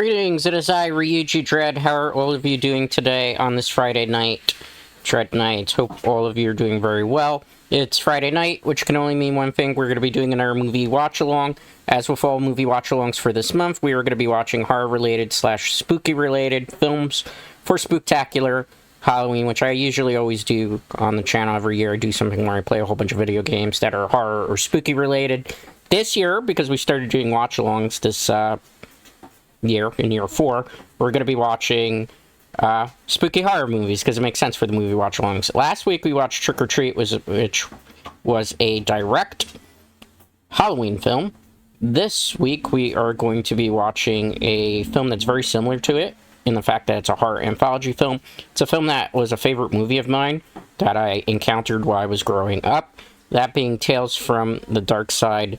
Greetings, it is I, Ryuji Dread. How are all of you doing today on this Friday night? Dread night. Hope all of you are doing very well. It's Friday night, which can only mean one thing. We're going to be doing another movie watch-along. As with all movie watch-alongs for this month, we are going to be watching horror-related / spooky-related films for Spooktacular Halloween, which I usually always do on the channel every year. I do something where I play a whole bunch of video games that are horror or spooky-related. This year, because we started doing watch-alongs this year, in year 4, we're going to be watching spooky horror movies, because it makes sense for the movie watch-alongs. Last week we watched Trick or Treat, which was a direct Halloween film. This week we are going to be watching a film that's very similar to it, in the fact that it's a horror anthology film. It's a film that was a favorite movie of mine that I encountered while I was growing up, that being Tales from the Darkside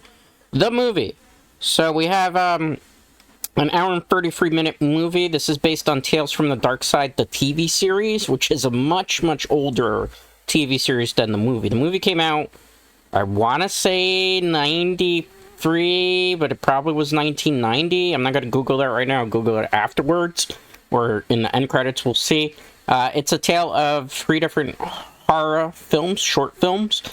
The Movie. So we have an hour and 33-minute movie. This is based on Tales from the Darkside, the TV series, which is a much, much older TV series than the movie. The movie came out, I want to say 93, but it probably was 1990. I'm not going to Google that right now. I'll Google it afterwards, or in the end credits, we'll see. It's a tale of 3 different horror films, short films.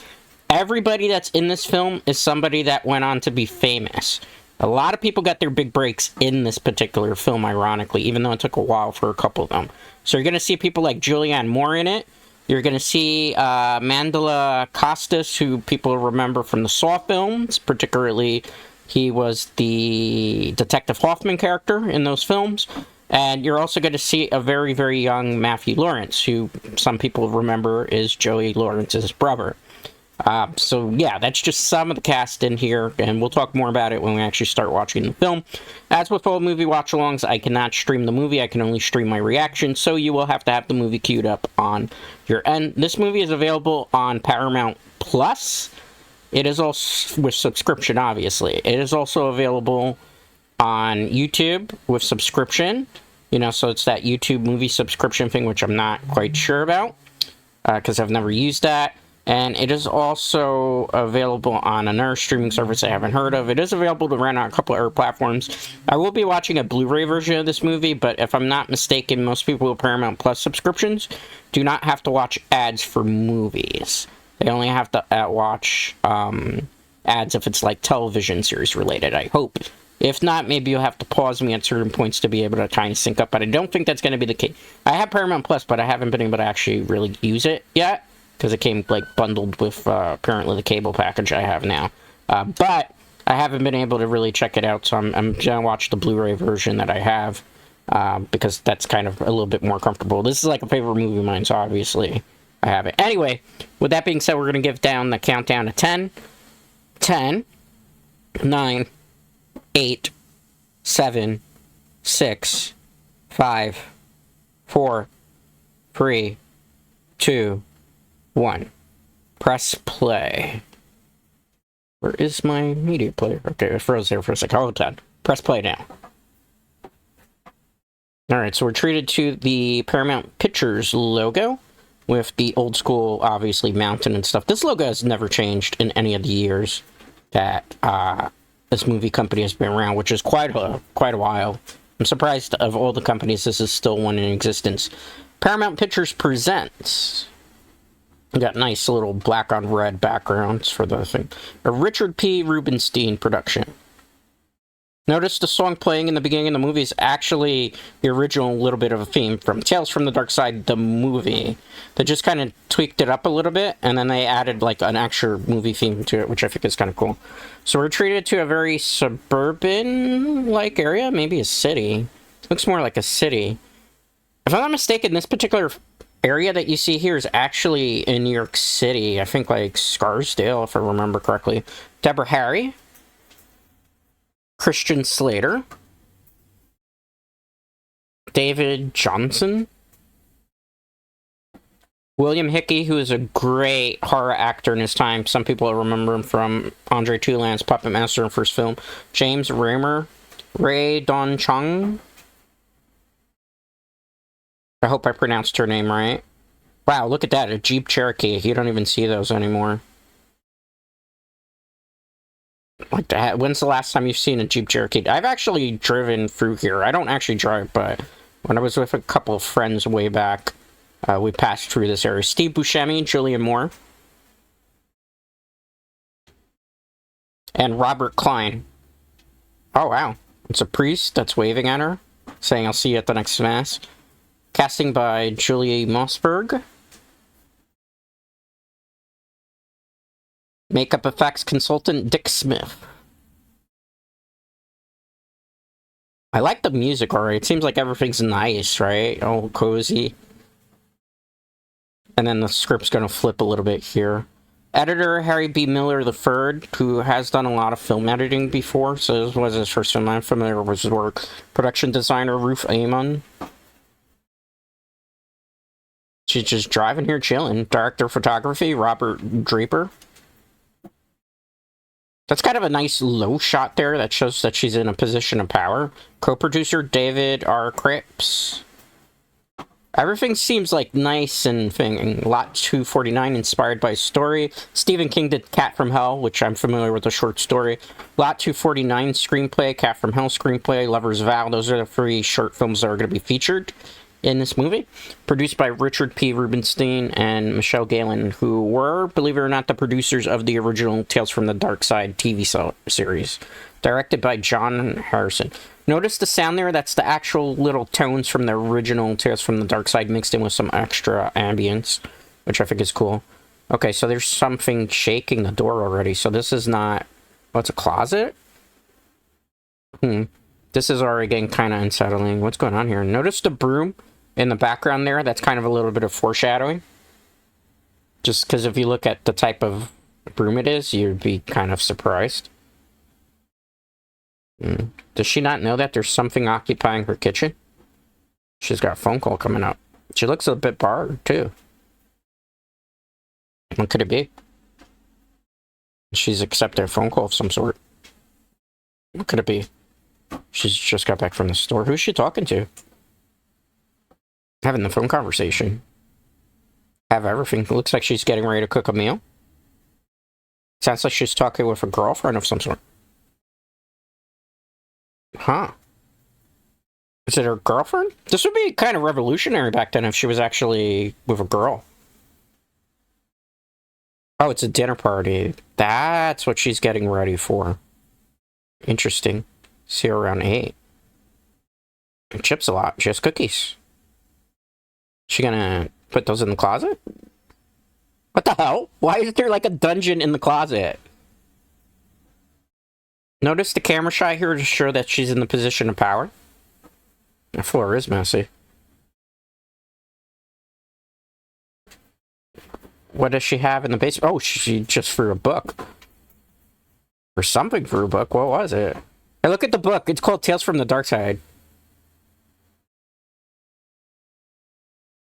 Everybody that's in this film is somebody that went on to be famous. A lot of people got their big breaks in this particular film, ironically, even though it took a while for a couple of them. So you're going to see people like Julianne Moore in it. You're going to see Mandela Costas, who people remember from the Saw films. Particularly, he was the Detective Hoffman character in those films. And you're also going to see a very, very young Matthew Lawrence, who some people remember is Joey Lawrence's brother. So yeah, that's just some of the cast in here, and we'll talk more about it when we actually start watching the film. As with all movie watch-alongs, I cannot stream the movie, I can only stream my reaction, so you will have to have the movie queued up on your end. This movie is available on Paramount Plus. It is also with subscription, obviously. It is also available on YouTube with subscription, so it's that YouTube movie subscription thing, which I'm not quite sure about, because I've never used that. And it is also available on another streaming service I haven't heard of. It is available to rent on a couple of other platforms. I will be watching a Blu-ray version of this movie, but if I'm not mistaken, most people with Paramount Plus subscriptions do not have to watch ads for movies. They only have to watch ads if it's like television series related, I hope. If not, maybe you'll have to pause me at certain points to be able to kind of sync up, but I don't think that's going to be the case. I have Paramount Plus, but I haven't been able to actually really use it yet, because it came, bundled with, apparently, the cable package I have now. But I haven't been able to really check it out, so I'm going to watch the Blu-ray version that I have, because that's kind of a little bit more comfortable. This is, a favorite movie of mine, so obviously I have it. Anyway, with that being said, we're going to give down the countdown to 10. 10, 9, 8, 7, 6, 5, 4, 3, 2, 1. Press play. Where is my media player? Okay, it froze there for a second. Hold on. Press play now. Alright, so we're treated to the Paramount Pictures logo with the old school, obviously, mountain and stuff. This logo has never changed in any of the years that this movie company has been around, which is quite a while. I'm surprised of all the companies this is still one in existence. Paramount Pictures presents... We got nice little black on red backgrounds for the thing. A Richard P. Rubenstein production. Notice the song playing in the beginning of the movie is actually the original little bit of a theme from Tales from the Darkside, the movie. They just kind of tweaked it up a little bit, and then they added an actual movie theme to it, which I think is kind of cool. So we're treated to a very suburban-like area, maybe a city. Looks more like a city. If I'm not mistaken, this particular area that you see here is actually in New York City. I think Scarsdale, if I remember correctly. Deborah Harry, Christian Slater, David Johnson, William Hickey, who is a great horror actor in his time. Some people remember him from Andre Toulan's Puppet Master in first film. James Raymer, Ray Don Chung. I hope I pronounced her name right. Wow, look at that, a Jeep Cherokee. You don't even see those anymore. Like that. When's the last time you've seen a Jeep Cherokee? I've actually driven through here. I don't actually drive, but when I was with a couple of friends way back, we passed through this area. Steve Buscemi, Julianne Moore, and Robert Klein. Oh, wow. It's a priest that's waving at her, saying, I'll see you at the next mass. Casting by Julie Mossberg. Makeup effects consultant Dick Smith. I like the music already. It seems like everything's nice, right? All cozy. And then the script's going to flip a little bit here. Editor Harry B. Miller III, who has done a lot of film editing before, so this was his first film. I'm familiar with his work. Production designer Ruth Amon. She's just driving here chilling. Director of photography Robert Draper. That's kind of a nice low shot there that shows that she's in a position of power. Co-producer David R. Cripps. Everything seems like nice and thing. Lot 249 inspired by a story. Stephen King did Cat from Hell, which I'm familiar with the short story. Lot 249 screenplay, Cat from Hell screenplay, Lover's Vow. Those are the 3 short films that are going to be featured in this movie. Produced by Richard P. Rubenstein and Michelle Galen, who were, believe it or not, the producers of the original Tales from the Darkside TV series. Directed by John Harrison. Notice the sound there? That's the actual little tones from the original Tales from the Darkside mixed in with some extra ambience, which I think is cool. Okay, so there's something shaking the door already. So this is not... Oh, it's a closet? This is already getting kind of unsettling. What's going on here? Notice the broom in the background there? That's kind of a little bit of foreshadowing. Just because if you look at the type of broom it is, you'd be kind of surprised. Does she not know that there's something occupying her kitchen? She's got a phone call coming up. She looks a bit bored, too. What could it be? She's accepted a phone call of some sort. What could it be? She's just got back from the store. Who's she talking to? Having the phone conversation. Have everything. Looks like she's getting ready to cook a meal. Sounds like she's talking with a girlfriend of some sort. Huh. Is it her girlfriend? This would be kind of revolutionary back then if she was actually with a girl. Oh, it's a dinner party. That's what she's getting ready for. Interesting. See her around 8. And chips a lot. She has cookies. She gonna put those in the closet? What the hell? Why is there like a dungeon in the closet? Notice the camera shot here to show that she's in the position of power. The floor is messy. What does she have in the basement? Oh, she just threw a book. Or something threw a book. What was it? Hey, look at the book. It's called Tales from the Darkside.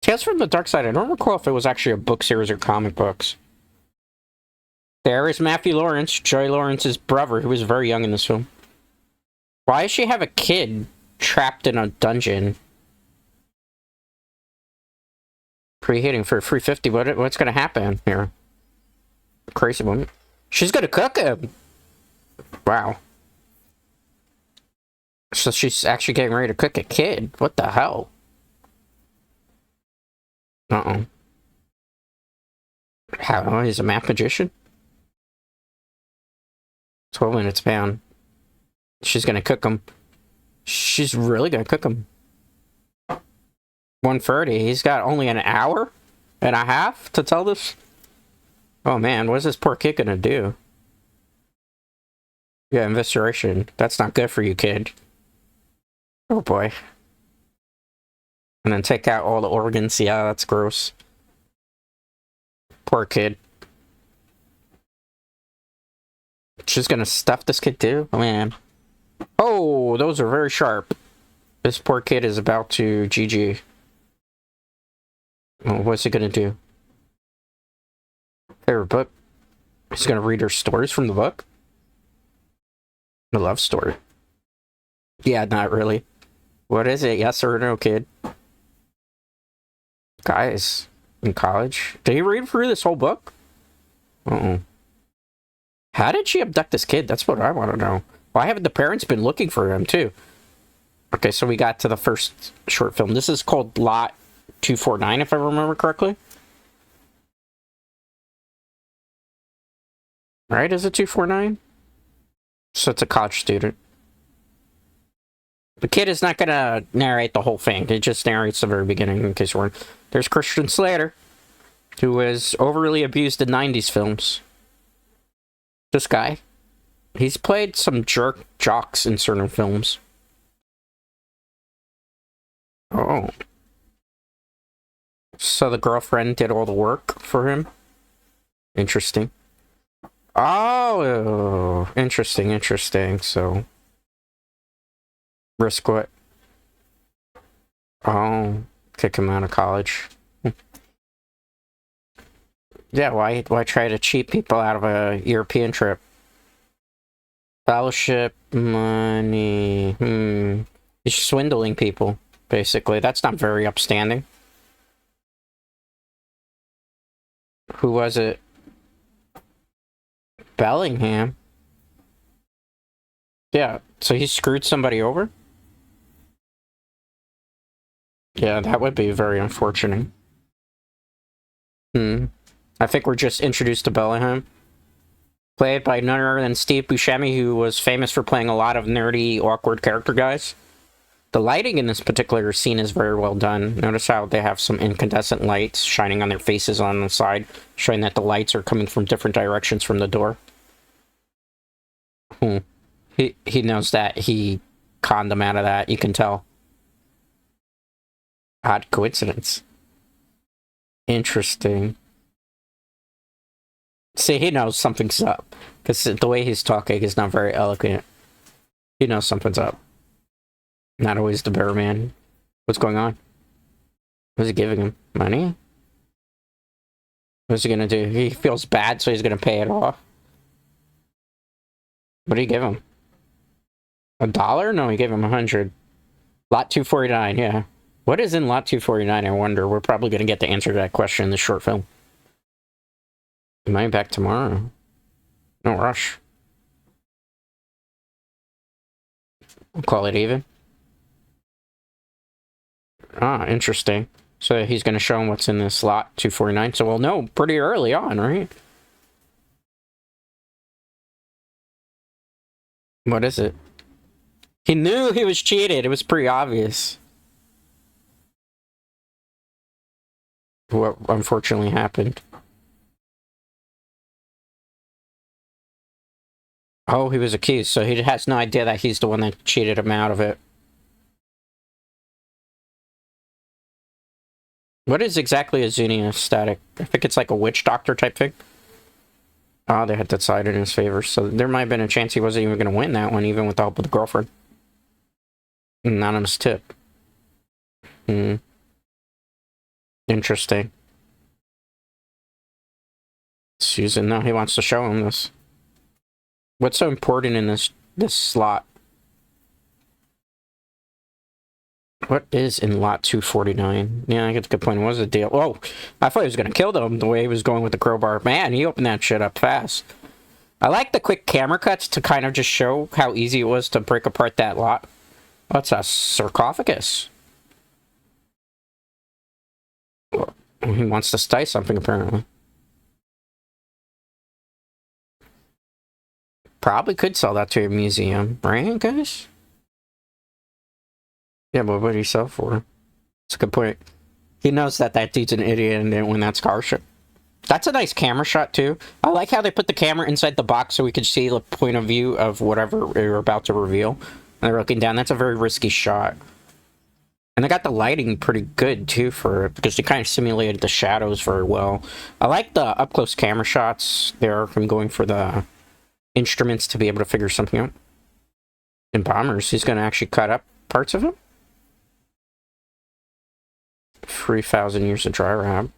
Tales from the Darkside. I don't recall if it was actually a book series or comic books. There is Matthew Lawrence, Joy Lawrence's brother, who was very young in this film. Why does she have a kid trapped in a dungeon? Preheating for 350. What's going to happen here? Crazy woman. She's going to cook him. Wow. So she's actually getting ready to cook a kid. What the hell? Uh-oh. How? He's a math magician? 12 minutes bound. She's gonna cook him. She's really gonna cook him. 1:30. He's got only an hour and a half to tell this. Oh man, what's this poor kid gonna do? Yeah, evisceration. That's not good for you, kid. Oh boy. And then take out all the organs. Yeah, that's gross. Poor kid. She's gonna stuff this kid too? Oh man. Oh, those are very sharp. This poor kid is about to GG. Oh, what's he gonna do? Favorite book? He's gonna read her stories from the book? A love story. Yeah, not really. What is it? Yes or no, kid? Guys, in college. Did he read through this whole book? Uh-oh. How did she abduct this kid? That's what I want to know. Why haven't the parents been looking for him, too? Okay, so we got to the first short film. This is called Lot 249, if I remember correctly. Right? Is it 249? So it's a college student. The kid is not going to narrate the whole thing. It just narrates the very beginning, in case we're... There's Christian Slater, who was overly abused in 90s films. This guy. He's played some jocks in certain films. Oh. So the girlfriend did all the work for him? Interesting. Oh, interesting. So... Risk what? Oh, kick him out of college. Yeah, why try to cheat people out of a European trip? Fellowship money. He's swindling people, basically. That's not very upstanding. Who was it? Bellingham. Yeah, so he screwed somebody over? Yeah, that would be very unfortunate. I think we're just introduced to Bellingham. Played by none other than Steve Buscemi, who was famous for playing a lot of nerdy, awkward character guys. The lighting in this particular scene is very well done. Notice how they have some incandescent lights shining on their faces on the side, showing that the lights are coming from different directions from the door. He knows that. He conned them out of that, you can tell. Odd coincidence. Interesting. See, he knows something's up. Because the way he's talking is not very eloquent. He knows something's up. Not always the bear man. What's going on? What's he giving him? Money? What's he gonna do? He feels bad, so he's gonna pay it off. What did he give him? $1? No, he gave him 100. Lot 249, yeah. What is in Lot 249, I wonder? We're probably gonna get the answer to that question in this short film. Am I back tomorrow? No rush. We'll call it even. Ah, interesting. So he's going to show him what's in this Lot 249. So we'll know pretty early on, right? What is it? He knew he was cheated. It was pretty obvious. What unfortunately happened. Oh, he was accused, so he has no idea that he's the one that cheated him out of it. What is exactly a Zuni static? I think it's like a witch doctor type thing. Oh, they had that side in his favor, so there might have been a chance he wasn't even going to win that one, even with the help of the girlfriend. Anonymous tip. Interesting. Susan, no, he wants to show him this. What's so important in this slot? What is in Lot 249? Yeah, I get the good point. What was the deal? Oh, I thought he was going to kill them the way he was going with the crowbar. Man, he opened that shit up fast. I like the quick camera cuts to kind of just show how easy it was to break apart that lot. Oh, it's a sarcophagus. He wants to study something, apparently. Probably could sell that to a museum, right, guys? Yeah, but what did he sell for? That's a good point. He knows that that dude's an idiot and didn't win that scholarship. That's a nice camera shot, too. I like how they put the camera inside the box so we could see the point of view of whatever they're about to reveal. And they're looking down. That's a very risky shot. And they got the lighting pretty good, too, for it, because they kind of simulated the shadows very well. I like the up-close camera shots there from going for the instruments to be able to figure something out. In Bombers, he's going to actually cut up parts of him. 3,000 years of dry rab.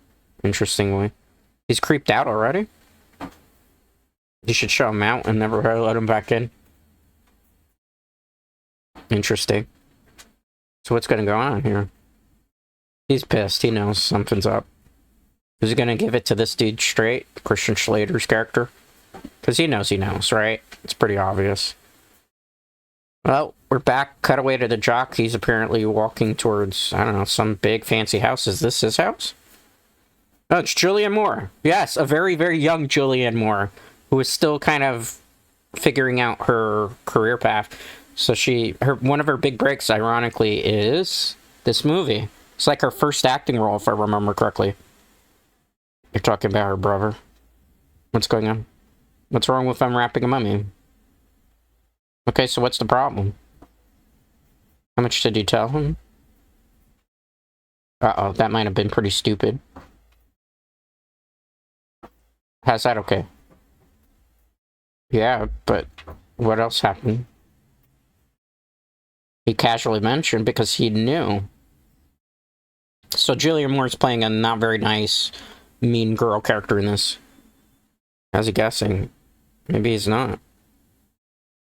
Interestingly. He's creeped out already. You should show him out and never let him back in. Interesting. So what's going to go on here? He's pissed. He knows something's up. Is he going to give it to this dude straight? Christian Slater's character? Because he knows, right? It's pretty obvious. Well, we're back. Cut away to the jock. He's apparently walking towards, I don't know, some big fancy house. Is this his house? Oh, it's Julianne Moore. Yes, a very, very young Julianne Moore, who is still kind of figuring out her career path. So one of her big breaks, ironically, is this movie. It's like her first acting role, if I remember correctly. You're talking about her brother. What's going on? What's wrong with unwrapping a mummy? Okay, so what's the problem? How much did you tell him? Uh-oh, that might have been pretty stupid. How's that okay? Yeah, but what else happened? He casually mentioned because he knew. So Julianne Moore's playing a not very nice, mean girl character in this. How's he guessing? Maybe he's not.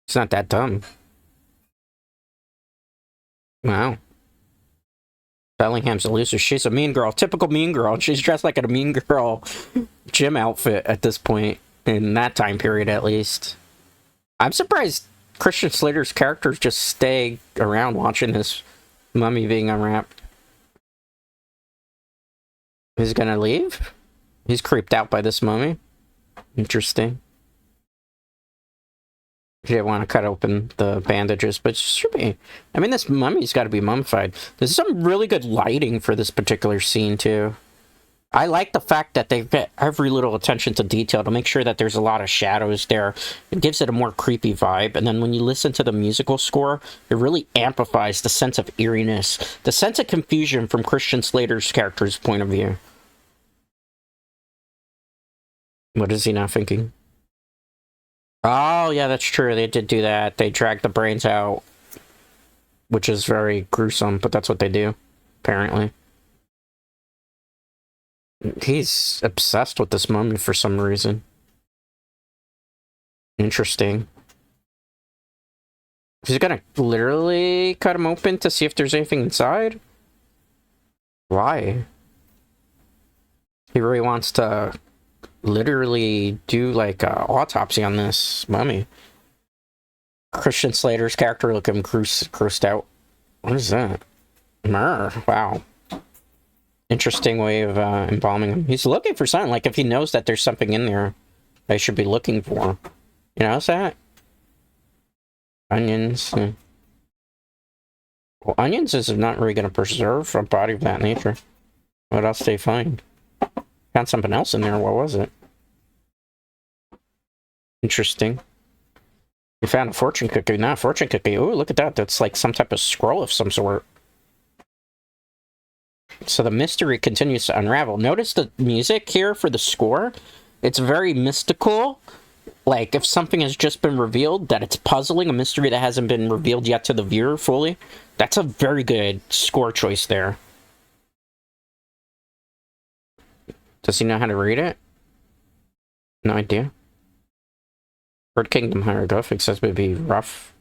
He's not that dumb. Wow. Bellingham's a loser. She's a mean girl. Typical mean girl. She's dressed like a mean girl gym outfit at this point. In that time period, at least. I'm surprised Christian Slater's characters just stay around watching this mummy being unwrapped. He's gonna leave? He's creeped out by this mummy. Interesting. He didn't want to cut open the bandages, but it should be. I mean, this mummy's got to be mummified. There's some really good lighting for this particular scene, too. I like the fact that they've got every little attention to detail to make sure that there's a lot of shadows there. It gives it a more creepy vibe. And then when you listen to the musical score, it really amplifies the sense of eeriness, the sense of confusion from Christian Slater's character's point of view. What is he now thinking? Oh, yeah, that's true. They did do that. They dragged the brains out, which is very gruesome, but that's what they do, apparently. He's obsessed with this mummy for some reason. Interesting. He's gonna literally cut him open to see if there's anything inside? Why? He really wants to literally do like an autopsy on this mummy. Christian Slater's character looking grossed out. What is that? Myrrh. Wow. Interesting way of embalming him. He's looking for something. Like if he knows that there's something in there they should be looking for. You know, what's that? Onions. Well, onions is not really going to preserve a body of that nature. What else did they find? Found something else in there. What was it? Interesting. We found a fortune cookie. Not a fortune cookie. Oh, look at that. That's like some type of scroll of some sort. So the mystery continues to unravel. Notice the music here for the score. It's very mystical. Like if something has just been revealed, that it's puzzling, a mystery that hasn't been revealed yet to the viewer fully. That's a very good score choice there. Does he know how to read it? No idea. Bird Kingdom hieroglyphics says would be rough.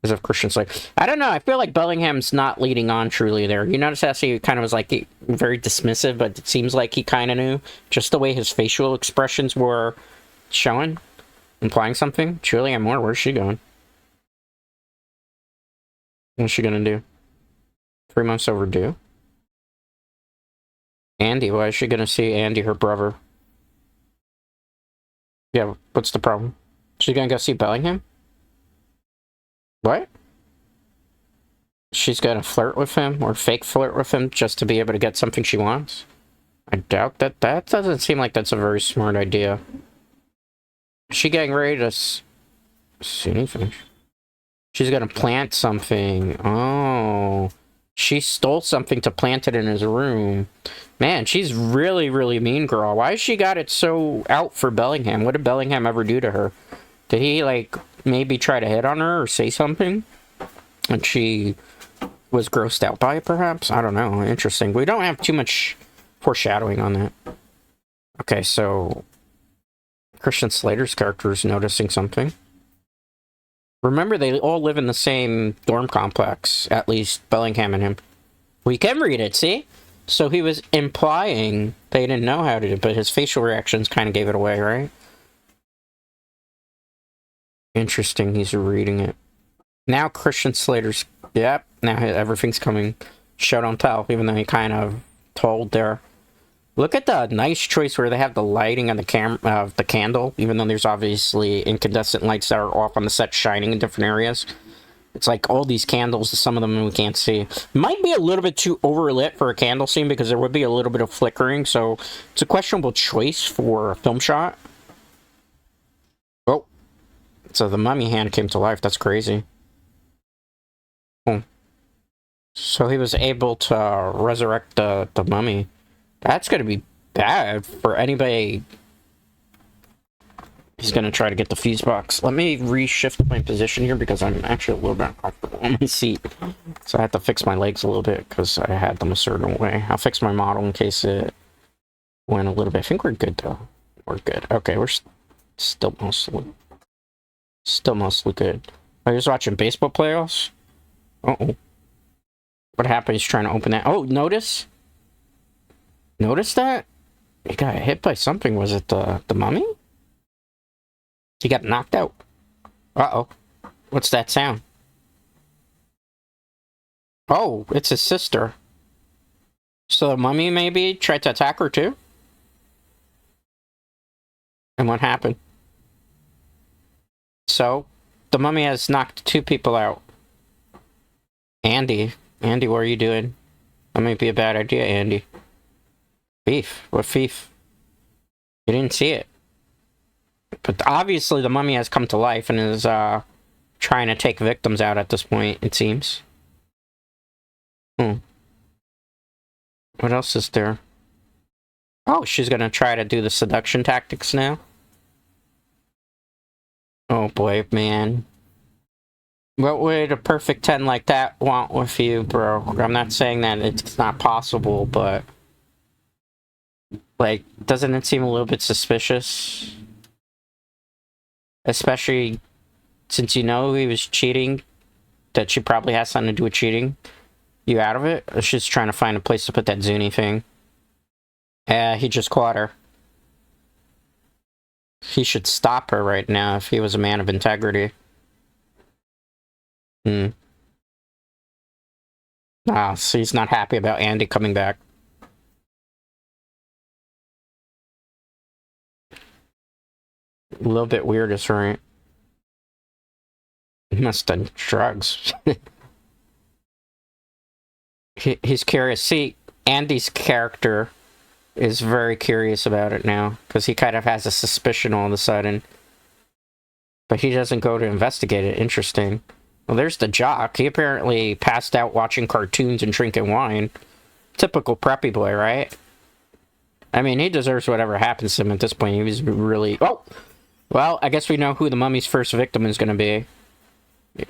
As of Christian's like, I don't know. I feel like Bellingham's not leading on truly there. You notice how he kind of was like very dismissive, but it seems like he kind of knew. Just the way his facial expressions were showing, implying something. Julianne Moore, where's she going? What's she gonna do? 3 months overdue. Andy, why is she gonna see Andy, her brother? Yeah, what's the problem? She's gonna go see Bellingham? What? She's gonna flirt with him, or fake flirt with him, just to be able to get something she wants? I doubt that. That doesn't seem like that's a very smart idea. Is she getting ready to see anything? She's gonna plant something. Oh. She stole something to plant it in his room. Man, she's really, really mean girl. Why has she got it so out for Bellingham? What did Bellingham ever do to her? Did he, like, maybe try to hit on her or say something? And she was grossed out by it, perhaps? I don't know. Interesting. We don't have too much foreshadowing on that. Okay, so Christian Slater's character is noticing something. Remember, they all live in the same dorm complex, at least Bellingham and him. We can read it, see? So he was implying they didn't know how to do it, but his facial reactions kind of gave it away, right? Interesting, he's reading it. Now Christian Slater's... Yep, now everything's coming. Show don't tell, even though he kind of told there. Look at the nice choice where they have the lighting on the the candle, even though there's obviously incandescent lights that are off on the set shining in different areas. It's like all these candles, some of them we can't see. Might be a little bit too overlit for a candle scene because there would be a little bit of flickering, so it's a questionable choice for a film shot. Oh, so the mummy hand came to life. That's crazy. Oh. So he was able to resurrect the mummy. That's going to be bad for anybody. He's going to try to get the fuse box. Let me reshift my position here because I'm actually a little bit uncomfortable on my seat. So I have to fix my legs a little bit because I had them a certain way. I'll fix my model in case it went a little bit. I think we're good though. We're good. Okay, we're still mostly good. I was watching baseball playoffs. Uh-oh. What happened? He's trying to open that. Oh, notice? Notice that? He got hit by something. Was it the mummy? He got knocked out. Uh-oh. What's that sound? Oh, it's his sister. So the mummy maybe tried to attack her too? And what happened? So, the mummy has knocked 2 people out. Andy, what are you doing? That might be a bad idea, Andy. Thief? What thief? You didn't see it. But obviously the mummy has come to life and is trying to take victims out at this point, it seems. What else is there? Oh, she's gonna try to do the seduction tactics now? Oh boy, man. What would a perfect 10 like that want with you, bro? I'm not saying that it's not possible, but... like, doesn't it seem a little bit suspicious? Especially since you know he was cheating, that she probably has something to do with cheating you out of it. Or she's trying to find a place to put that Zuni thing. He just caught her. He should stop her right now if he was a man of integrity. Ah, so he's not happy about Andy coming back. A little bit weird, is right? He must have done drugs. He's curious. See, Andy's character is very curious about it now, because he kind of has a suspicion all of a sudden. But he doesn't go to investigate it. Interesting. Well, there's the jock. He apparently passed out watching cartoons and drinking wine. Typical preppy boy, right? I mean, he deserves whatever happens to him at this point. He was really... Oh! Well, I guess we know who the mummy's first victim is going to be.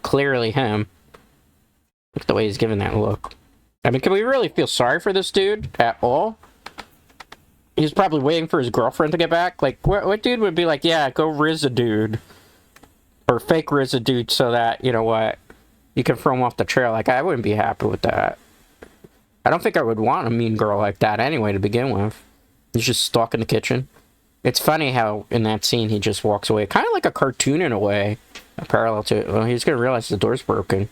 Clearly him. Look at the way he's giving that look. I mean, can we really feel sorry for this dude at all? He's probably waiting for his girlfriend to get back. Like, what dude would be like, yeah, go riz a dude. Or fake riz a dude so that, you know what, you can throw him off the trail. Like, I wouldn't be happy with that. I don't think I would want a mean girl like that anyway to begin with. He's just stalking the kitchen. It's funny how, in that scene, he just walks away. Kind of like a cartoon in a way. A parallel to it. Well, he's going to realize the door's broken.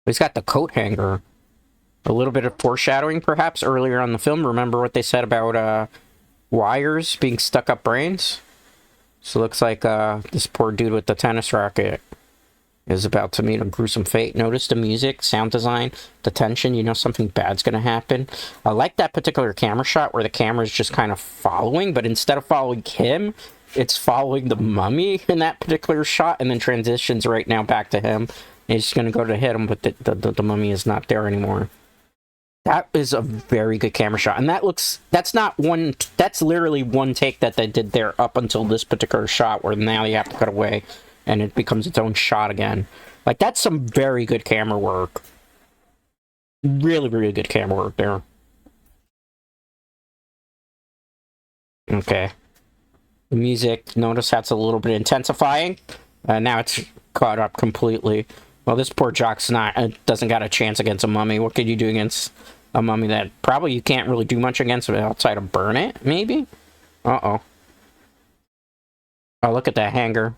He's got the coat hanger. A little bit of foreshadowing, perhaps, earlier on the film. Remember what they said about wires being stuck up brains? So it looks like this poor dude with the tennis racket is about to meet a gruesome fate. Notice the music, sound design, the tension. You know something bad's going to happen. I like that particular camera shot where the camera is just kind of following, but instead of following him, it's following the mummy in that particular shot, and then transitions right now back to him. And he's going to go to hit him, but the mummy is not there anymore. That is a very good camera shot. And that's not one, that's literally one take that they did there up until this particular shot, where now you have to cut away and it becomes its own shot again. Like, that's some very good camera work. Really, really good camera work there. Okay. The music, notice that's a little bit intensifying. Now it's caught up completely. Well, this poor jock's doesn't got a chance against a mummy. What could you do against a mummy that probably you can't really do much against outside of burn it, maybe? Uh-oh. Oh, look at that hanger.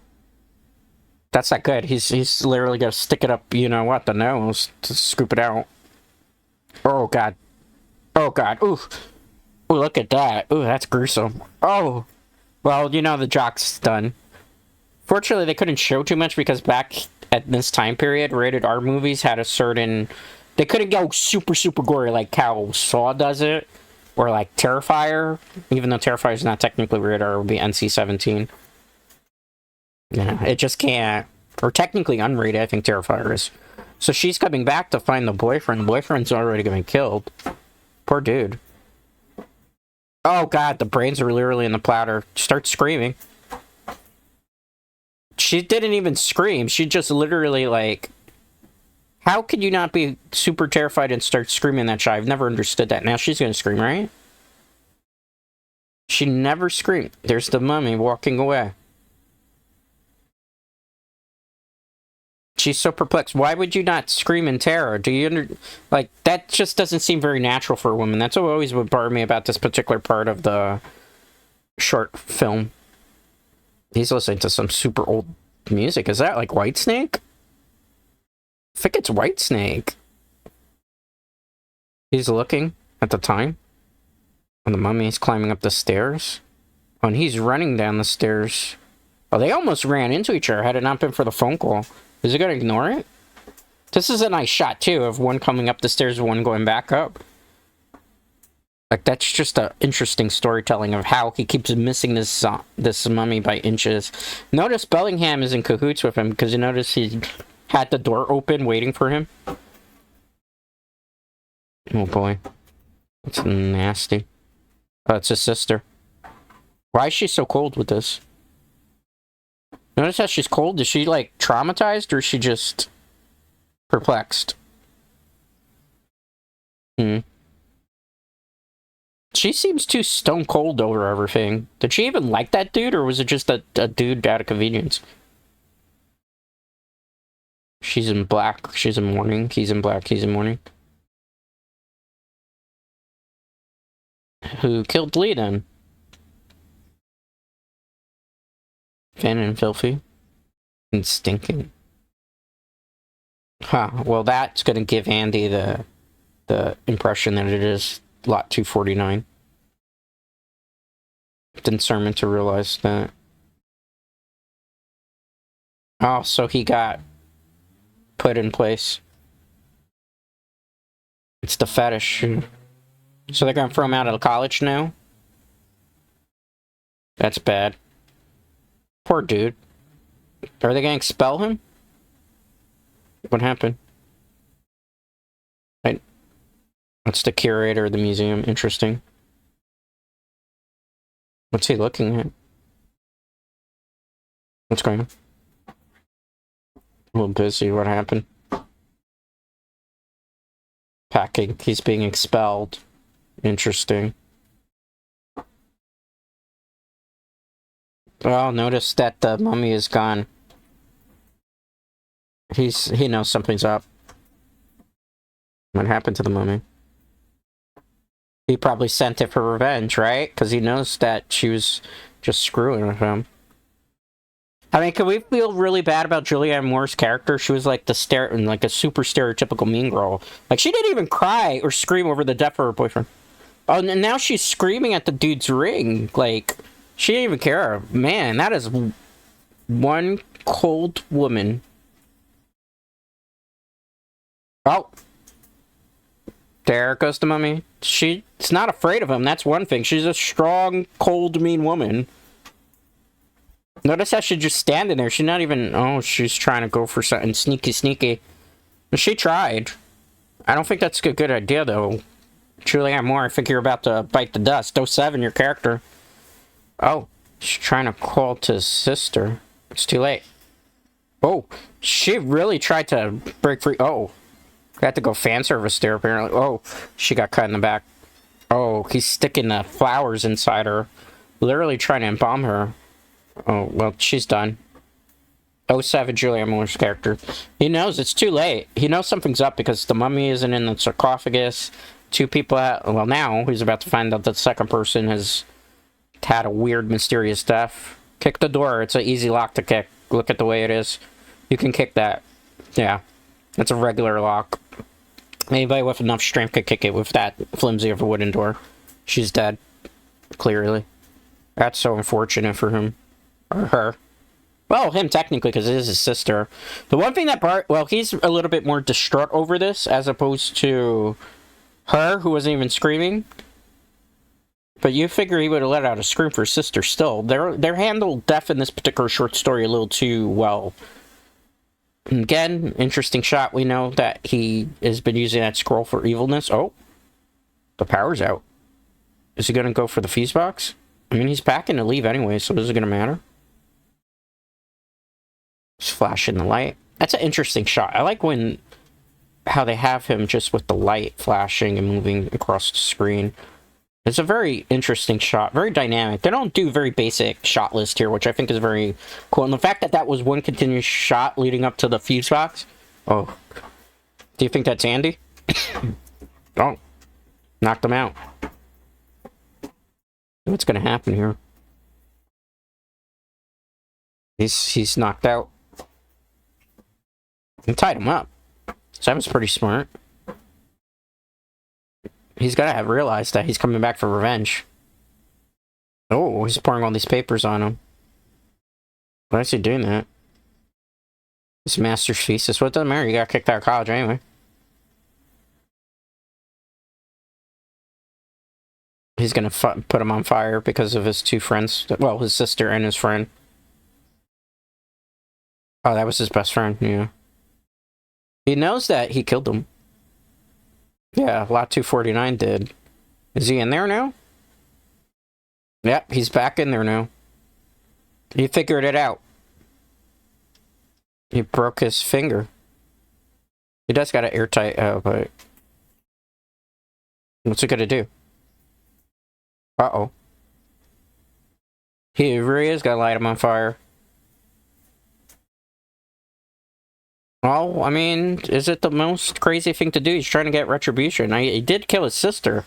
That's not good. He's literally gonna stick it up, you know what, the nose to scoop it out. Oh god. Oh god. Ooh. Ooh, look at that. Ooh, that's gruesome. Oh. Well, you know the joke's done. Fortunately, they couldn't show too much because back at this time period, rated R movies had a certain... They couldn't go super, super gory like how Saw does it. Or like Terrifier. Even though Terrifier is not technically rated R, it would be NC-17. Yeah, it just can't. Or technically unrated, I think Terrifier is. So she's coming back to find the boyfriend. The boyfriend's already getting killed. Poor dude. Oh god, the brains are literally in the platter. Start screaming. She didn't even scream. She just literally, like... How could you not be super terrified and start screaming that shot? I've never understood that. Now she's gonna scream, right? She never screamed. There's the mummy walking away. She's so perplexed. Why would you not scream in terror? Do you like, that just doesn't seem very natural for a woman. That's what always would bother me about this particular part of the short film. He's listening to some super old music. Is that like Whitesnake? I think it's Whitesnake. He's looking at the time. And the mummy's climbing up the stairs. Oh, and he's running down the stairs. Oh, they almost ran into each other had it not been for the phone call. Is he gonna ignore it? This is a nice shot, too, of one coming up the stairs and one going back up. Like, that's just an interesting storytelling of how he keeps missing this mummy by inches. Notice Bellingham is in cahoots with him, because you notice he had the door open waiting for him. Oh boy. That's nasty. Oh, it's his sister. Why is she so cold with this? Notice how she's cold? Is she, like, traumatized, or is she just perplexed? She seems too stone cold over everything. Did she even like that dude, or was it just a dude out of convenience? She's in black. She's in mourning. He's in black. He's in mourning. Who killed Lee, then? Fan and filthy. And stinking. Huh. Well, that's gonna give Andy the impression that it is Lot 249. Didn't Sermon to realize that. Oh, so he got put in place. It's the fetish. So they're gonna throw him out of college now? That's bad. Poor dude. Are they gonna expel him? What happened? Right. That's the curator of the museum. Interesting. What's he looking at? What's going on? A little busy. What happened? Packing. He's being expelled. Interesting. Well, notice that the mummy is gone. He knows something's up. What happened to the mummy? He probably sent it for revenge, right? Because he knows that she was just screwing with him. I mean, can we feel really bad about Julianne Moore's character? She was like like a super stereotypical mean girl. Like, she didn't even cry or scream over the death of her boyfriend. Oh, and now she's screaming at the dude's ring. Like, she didn't even care. Man, that is one cold woman. Oh. There goes the mummy. She's not afraid of him, that's one thing. She's a strong, cold, mean woman. Notice how she's just standing there. She's not even... Oh, she's trying to go for something sneaky. She tried. I don't think that's a good idea, though. Julianne Moore, I think you're about to bite the dust. 07, your character. Oh, she's trying to call to his sister. It's too late. Oh, she really tried to break free. Oh, I had to go fan service there, apparently. Oh, she got cut in the back. Oh, he's sticking the flowers inside her. Literally trying to embalm her. Oh, well, she's done. 07, Julianne Moore's character. He knows it's too late. He knows something's up because the mummy isn't in the sarcophagus. Two people, well, now he's about to find out that the second person has had a weird, mysterious death. Kick the door. It's an easy lock to kick. Look at the way it is. You can kick that. Yeah. That's a regular lock. Anybody with enough strength could kick it with that flimsy of a wooden door. She's dead. Clearly. That's so unfortunate for him. Or her. Well, him technically, because it is his sister. The one thing that Bart... Well, he's a little bit more distraught over this, as opposed to her, who wasn't even screaming. But you figure he would have let out a scream for his sister still. They're handled death in this particular short story a little too well. Again, interesting shot. We know that he has been using that scroll for evilness. Oh. The power's out. Is he going to go for the fuse box? I mean, he's packing to leave anyway, so is it going to matter? Just flashing the light. That's an interesting shot. I like how they have him just with the light flashing and moving across the screen. It's a very interesting shot. Very dynamic. They don't do very basic shot list here, which I think is very cool. And the fact that that was one continuous shot leading up to the fuse box. Oh. Do you think that's Andy? Oh. Knocked him out. What's going to happen here? He's knocked out. And tied him up. So that was pretty smart. He's got to have realized that he's coming back for revenge. Oh, he's pouring all these papers on him. Why is he doing that? His master's thesis. What doesn't matter? You got kicked out of college anyway. He's gonna put him on fire because of his two friends. Well, his sister and his friend. Oh, that was his best friend, yeah. He knows that he killed him. Yeah, Lot 249 did. Is he in there now? Yep, he's back in there now. He figured it out. He broke his finger. He does got an airtight, but... What's it gonna do? Uh-oh. He really is gonna light him on fire. Well, I mean, is it the most crazy thing to do? He's trying to get retribution. He did kill his sister.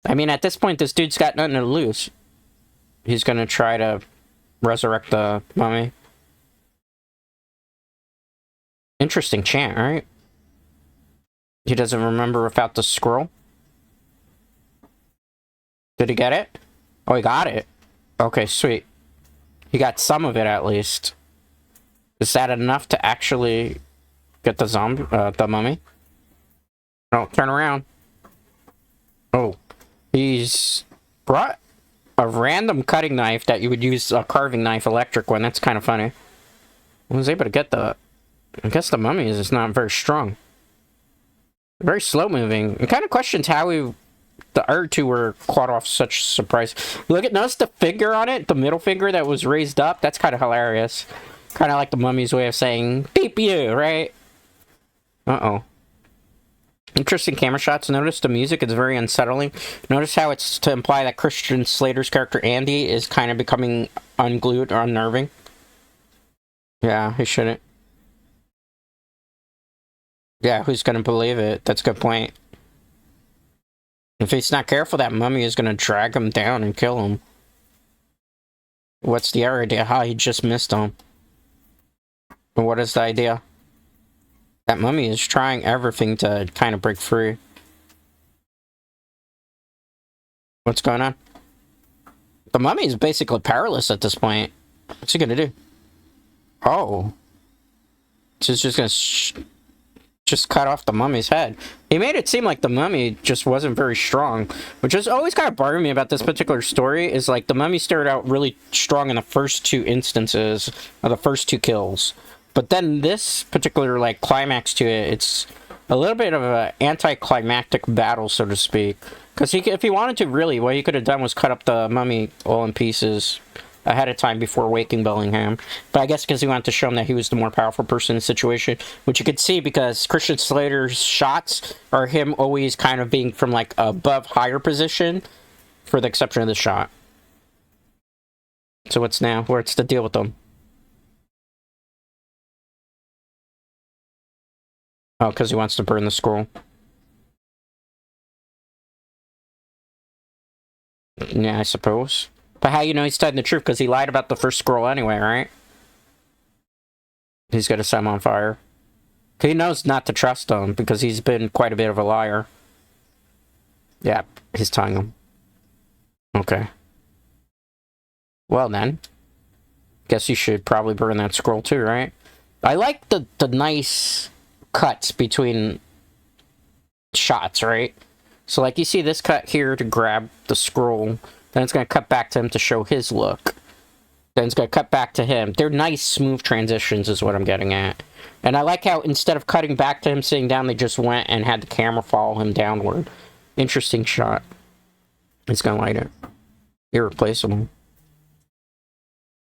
I mean, at this point, this dude's got nothing to lose. He's gonna try to resurrect the mummy. Interesting chant, right? He doesn't remember without the scroll. Did he get it? Oh, he got it. Okay, sweet. He got some of it, at least. Is that enough to actually get the zombie, the mummy? Oh, turn around. Oh. He's brought a random cutting knife that you would use a carving knife, electric one. That's kind of funny. I was able to get the... I guess the mummy is not very strong. Very slow moving. It kind of questions how the other two were caught off such surprise. Notice the finger on it? The middle finger that was raised up? That's kind of hilarious. Kind of like the mummy's way of saying, beep you, right? Uh-oh. Interesting camera shots. Notice the music is very unsettling. Notice how it's to imply that Christian Slater's character Andy is kind of becoming unglued or unnerving. Yeah, he shouldn't. Yeah, who's gonna believe it? That's a good point. If he's not careful, that mummy is gonna drag him down and kill him. What's the other idea? How he just missed him. But what is the idea? That mummy is trying everything to kind of break free. What's going on? The mummy is basically powerless at this point. What's he gonna do? Oh. He's just gonna just cut off the mummy's head. He made it seem like the mummy just wasn't very strong, which is always kind of bothering me about this particular story, is like the mummy started out really strong in the first two instances of the first two kills. But then this particular, like, climax to it, it's a little bit of an anticlimactic battle, so to speak. Because if he wanted to, really, what he could have done was cut up the mummy all in pieces ahead of time before waking Bellingham. But I guess because he wanted to show him that he was the more powerful person in the situation, which you could see because Christian Slater's shots are him always kind of being from, like, above higher position, for the exception of the shot. So what's now? What's the deal with them? Oh, because he wants to burn the scroll. Yeah, I suppose. But how you know he's telling the truth? Because he lied about the first scroll anyway, right? He's gonna set him on fire. He knows not to trust him because he's been quite a bit of a liar. Yeah, he's tying him. Okay. Well then. Guess you should probably burn that scroll too, right? I like the nice cuts between shots, right? So like you see this cut here to grab the scroll, then it's going to cut back to him to show his look. Then it's going to cut back to him. They're nice, smooth transitions is what I'm getting at. And I like how instead of cutting back to him sitting down, they just went and had the camera follow him downward. Interesting shot. It's going to light it. Irreplaceable.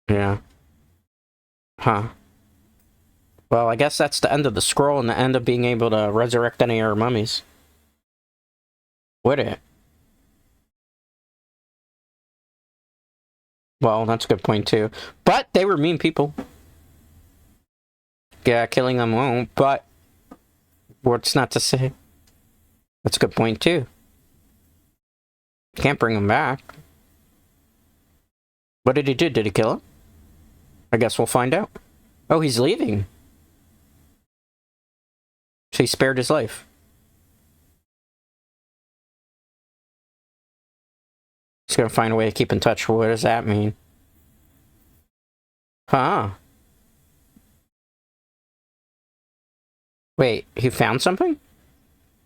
Yeah. Huh. Well, I guess that's the end of the scroll and the end of being able to resurrect any of our mummies. Would it? Well, that's a good point, too. But they were mean people. Yeah, killing them won't, but what's not to say? That's a good point, too. Can't bring them back. What did he do? Did he kill him? I guess we'll find out. Oh, he's leaving. So he spared his life. He's gonna find a way to keep in touch. What does that mean? Huh. Wait, he found something?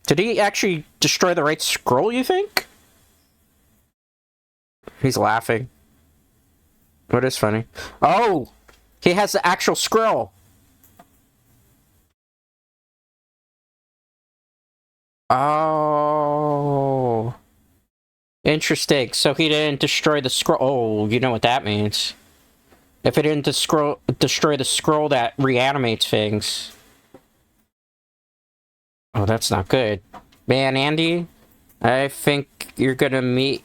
Did he actually destroy the right scroll, you think? He's laughing. What is funny? Oh! He has the actual scroll! Oh... Interesting. So he didn't destroy the scroll. Oh, you know what that means. If it didn't destroy the scroll that reanimates things. Oh, that's not good. Man, Andy, I think you're gonna meet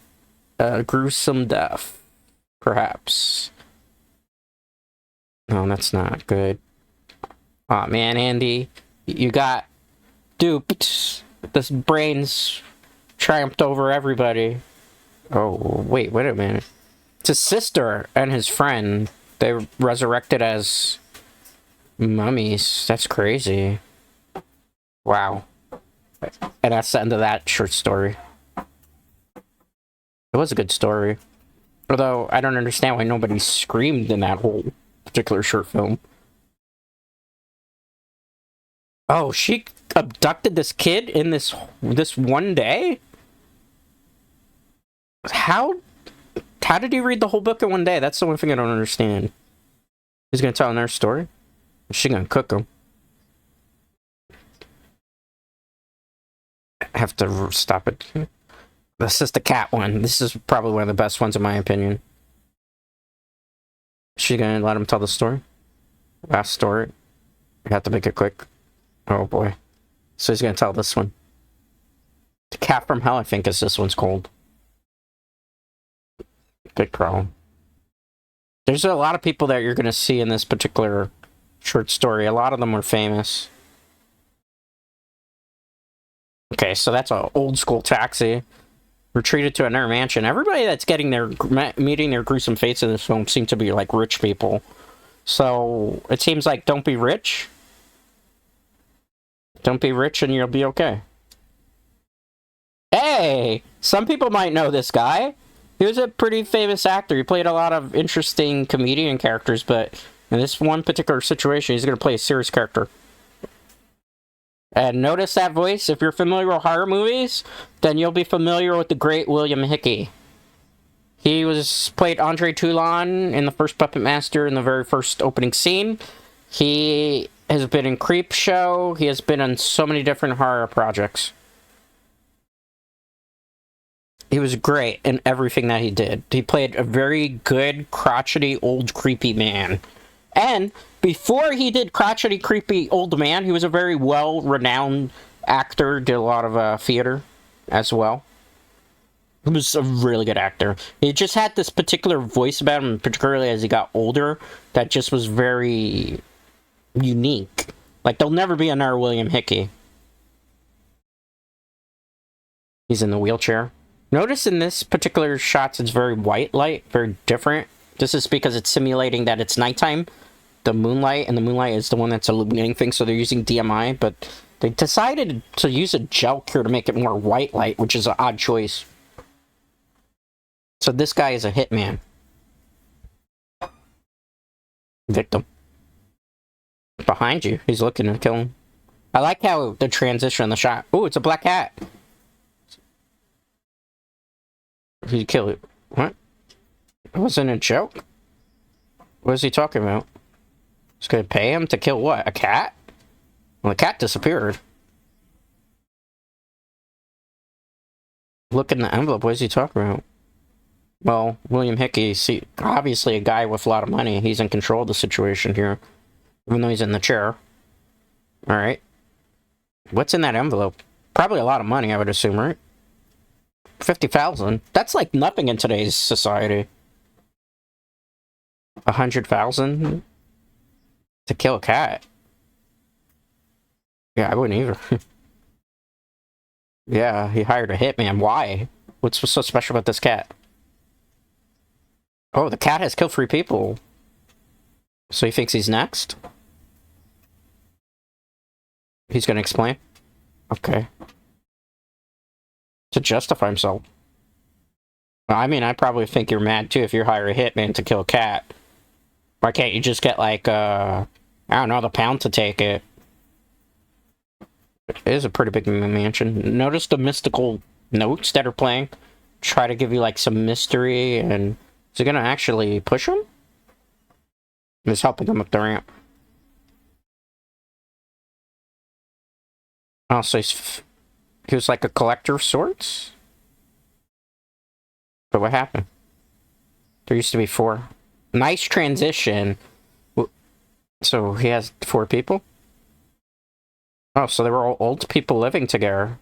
a gruesome death. Perhaps. No, that's not good. Aw, man, Andy, you got duped. This brain's triumphed over everybody. Oh, wait a minute. It's his sister and his friend. They were resurrected as mummies. That's crazy. Wow. And that's the end of that short story. It was a good story. Although, I don't understand why nobody screamed in that whole particular short film. Oh, she abducted this kid in this one day? How did he read the whole book in one day? That's the one thing I don't understand. He's gonna tell another story? Is she gonna cook him? I have to stop it. This is the cat one. This is probably one of the best ones in my opinion. Is she gonna let him tell the story? Last story. I have to make it quick. Oh boy. So he's gonna tell this one. The Cat from Hell, I think, is this one's called. Big problem. There's a lot of people that you're gonna see in this particular short story. A lot of them were famous. Okay, so that's an old school taxi. Retreated to another mansion. Everybody that's getting meeting their gruesome fates in this film seem to be like rich people. So it seems like don't be rich. Don't be rich and you'll be okay. Hey! Some people might know this guy. He was a pretty famous actor. He played a lot of interesting comedian characters, but in this one particular situation, he's going to play a serious character. And notice that voice. If you're familiar with horror movies, then you'll be familiar with the great William Hickey. He played Andre Toulon in the first Puppet Master in the very first opening scene. He has been in Creepshow. He has been on so many different horror projects. He was great in everything that he did. He played a very good, crotchety, old, creepy man. And before he did crotchety, creepy, old man, he was a very well-renowned actor, did a lot of theater as well. He was a really good actor. He just had this particular voice about him, particularly as he got older, that just was very unique. Like, there'll never be another William Hickey. He's in the wheelchair. Notice in this particular shots, it's very white light, very different. This is because it's simulating that it's nighttime. the moonlight, and the moonlight is the one that's illuminating things, so they're using DMI, but they decided to use a gel cure to make it more white light, which is an odd choice. So this guy is a hitman. Victim. Behind you. He's looking to kill him. I like how the transition in the shot. Oh, it's a black cat. He killed it. What? It wasn't a joke? What is he talking about? He's gonna pay him to kill what? A cat? Well, the cat disappeared. Look in the envelope. What is he talking about? Well, William Hickey, see, obviously a guy with a lot of money. He's in control of the situation here. Even though he's in the chair. Alright. What's in that envelope? Probably a lot of money, I would assume, right? 50,000. That's like nothing in today's society. 100,000 to kill a cat. Yeah, I wouldn't either. Yeah, he hired a hitman. Why? What's so special about this cat? Oh, the cat has killed 3 people. So he thinks he's next? He's gonna explain? Okay. To justify himself. Well, I mean, I probably think you're mad too if you hire a hitman to kill a cat. Why can't you just get, like, I don't know, the pound to take it? It is a pretty big mansion. Notice the mystical notes that are playing? Try to give you, like, some mystery, and... Is he gonna actually push him? He's helping him up the ramp. Oh, so he was like a collector of sorts? But what happened? There used to be 4. Nice transition. So he has 4 people? Oh, so they were all old people living together.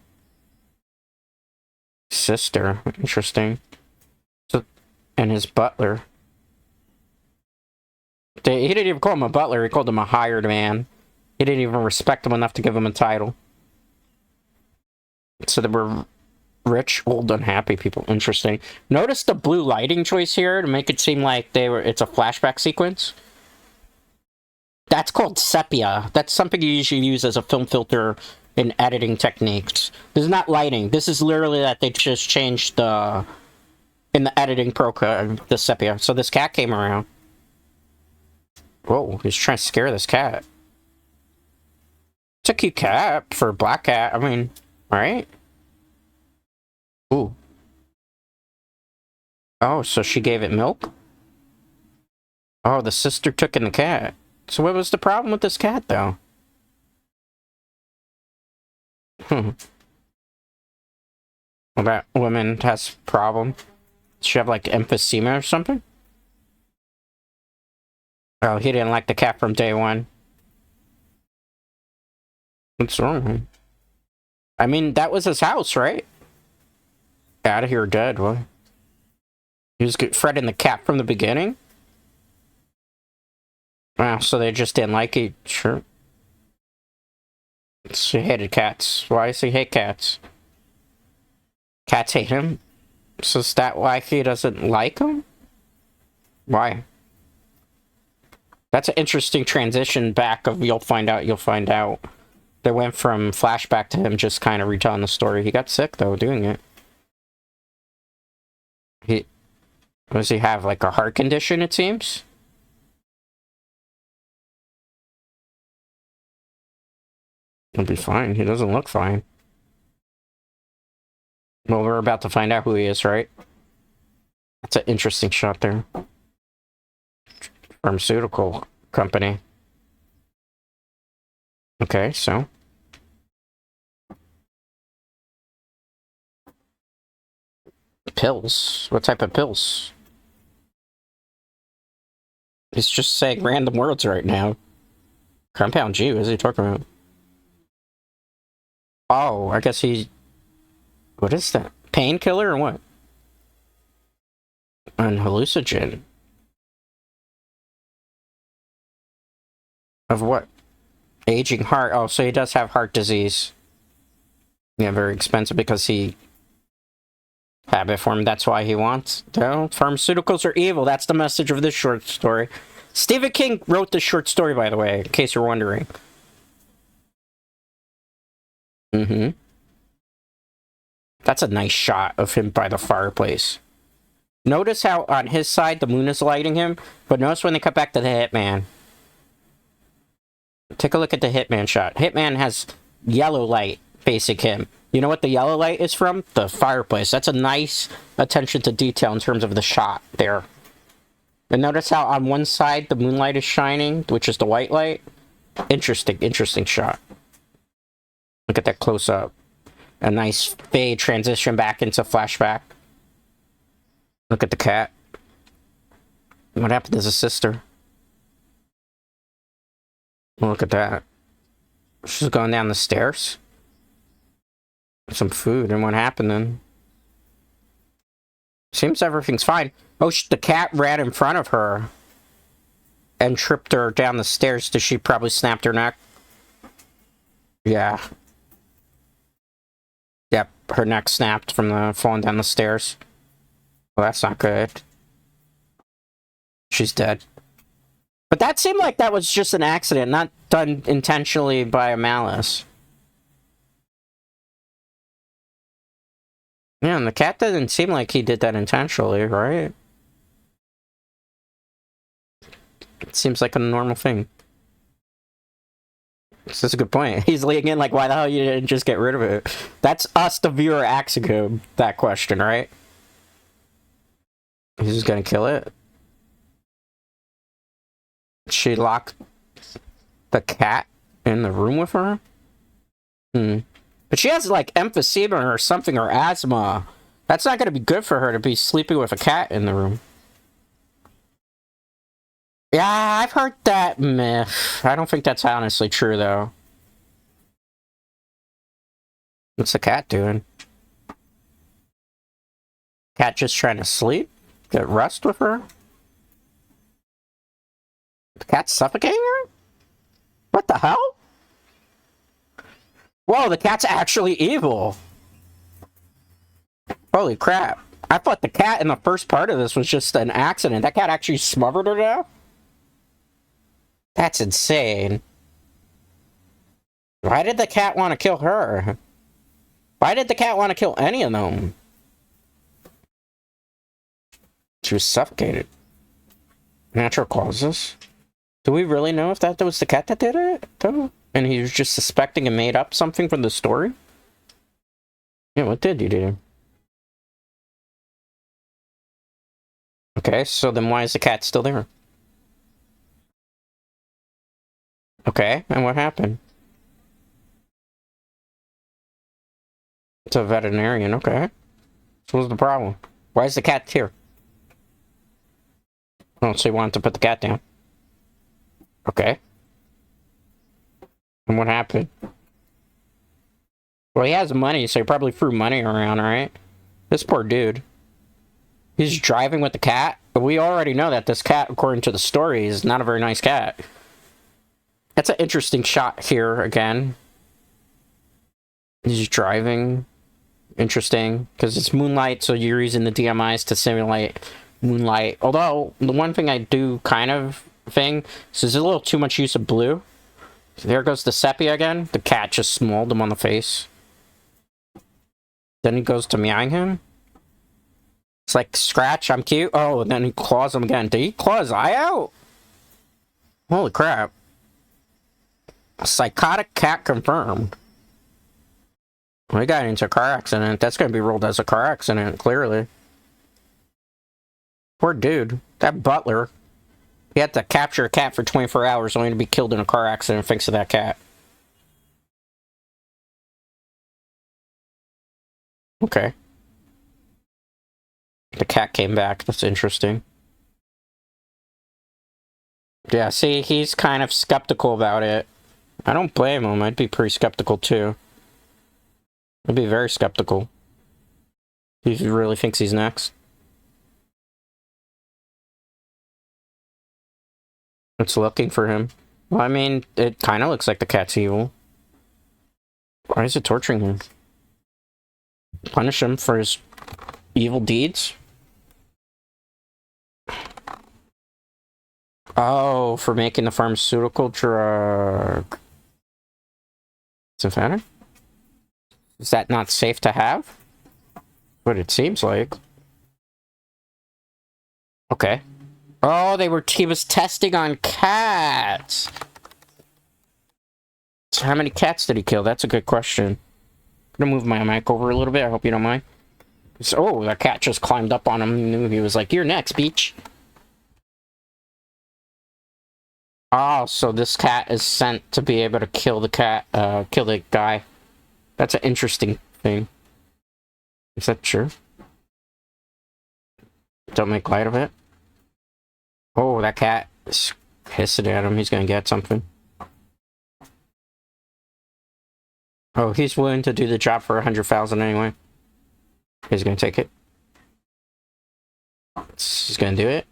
Sister. Interesting. So, and his butler. He didn't even call him a butler, he called him a hired man. He didn't even respect him enough to give him a title. So they were rich, old, unhappy people. Interesting. Notice the blue lighting choice here to make it seem like it's a flashback sequence. That's called sepia. That's something you usually use as a film filter in editing techniques. This is not lighting. This is literally that they just changed in the editing program, the sepia. So this cat came around. Whoa, he's trying to scare this cat. It's a cute cat for a black cat. I mean, alright. Ooh. Oh, so she gave it milk? Oh, the sister took in the cat. So what was the problem with this cat, though? Well, that woman has a problem. Does she have, like, emphysema or something? Oh, he didn't like the cat from day one. What's wrong? I mean, that was his house, right? Out of here dead, what? He was fretting the cat from the beginning? Wow, so they just didn't like it, sure. She hated cats. Why does he hate cats? Cats hate him? So is that why he doesn't like them? Why? That's an interesting transition back of you'll find out, you'll find out. They went from flashback to him just kind of retelling the story. He got sick, though, doing it. What does he have, like a heart condition, it seems? He'll be fine. He doesn't look fine. Well, we're about to find out who he is, right? That's an interesting shot there. Pharmaceutical company. Okay, so. Pills? What type of pills? He's just saying random words right now. Compound G, what is he talking about? Oh, I guess he... What is that? Painkiller or what? An hallucinogen. Of what? Aging heart. Oh, so he does have heart disease. Yeah, very expensive because he... habit form, that's why he wants. No, pharmaceuticals are evil. That's the message of this short story. Stephen King wrote this short story, by the way, in case you're wondering. Mm-hmm. That's a nice shot of him by the fireplace. Notice how on his side the moon is lighting him, but notice when they cut back to the Hitman. Take a look at the Hitman shot. Hitman has yellow light facing him. You know what the yellow light is from? The fireplace. That's a nice attention to detail in terms of the shot there. And notice how on one side the moonlight is shining, which is the white light. Interesting shot. Look at that close up. A nice fade transition back into flashback. Look at the cat. What happened to his sister? Look at that. She's going down the stairs. Some food, and what happened then? Seems everything's fine. Oh, the cat ran in front of her and tripped her down the stairs. Did she probably snapped her neck? Yeah. Yep, her neck snapped from the falling down the stairs. Well, that's not good. She's dead. But that seemed like that was just an accident, not done intentionally by a malice. Yeah, and the cat didn't seem like he did that intentionally, right? It seems like a normal thing. This is a good point. He's leaning in like, why the hell you didn't just get rid of it? That's us, the viewer, asking that question, right? He's just gonna kill it. She locked the cat in the room with her? But she has, like, emphysema or something, or asthma. That's not gonna be good for her to be sleeping with a cat in the room. Yeah, I've heard that myth. I don't think that's honestly true, though. What's the cat doing? Cat just trying to sleep? Get rest with her? The cat's suffocating her? What the hell? Whoa, the cat's actually evil. Holy crap. I thought the cat in the first part of this was just an accident. That cat actually smothered her now? That's insane. Why did the cat want to kill her? Why did the cat want to kill any of them? She was suffocated. Natural causes? Do we really know if that was the cat that did it, though? And he was just suspecting and made up something from the story? Yeah, what did you do? Okay, so then why is the cat still there? Okay, and what happened? It's a veterinarian, okay. So what's the problem? Why is the cat here? Oh, so he wanted to put the cat down. Okay. And what happened? Well, he has money, so he probably threw money around, right? This poor dude. He's driving with the cat, but we already know that this cat, according to the story, is not a very nice cat. That's an interesting shot here, again. He's driving. Interesting, because it's moonlight, so you're using the DMIs to simulate moonlight. Although, the one thing I do kind of think is there's a little too much use of blue. So there goes the sepia again. The cat just mauled him on the face. Then he goes to meowing him. It's like, scratch, I'm cute. Oh, and then he claws him again. Did he claw his eye out? Holy crap. A psychotic cat confirmed. Well, he got into a car accident. That's going to be ruled as a car accident, clearly. Poor dude. That butler. He had to capture a cat for 24 hours only to be killed in a car accident thanks to that cat. Okay. The cat came back. That's interesting. Yeah, see, he's kind of skeptical about it. I don't blame him. I'd be pretty skeptical, too. I'd be very skeptical. He really thinks he's next. It's looking for him. Well, I mean, it kind of looks like the cat's evil. Why is it torturing him? Punish him for his evil deeds? Oh, for making the pharmaceutical drug. Is it better? Is that not safe to have? But it seems like. Okay. Oh, he was testing on cats. So how many cats did he kill? That's a good question. I'm gonna move my mic over a little bit. I hope you don't mind. Oh, that cat just climbed up on him. He was like, "You're next, Beach." Oh, so this cat is sent to be able to kill the kill the guy. That's an interesting thing. Is that true? Don't make light of it. Oh, that cat is hissing at him. He's gonna get something. Oh, he's willing to do the job for 100,000 anyway. He's gonna take it. He's gonna do it.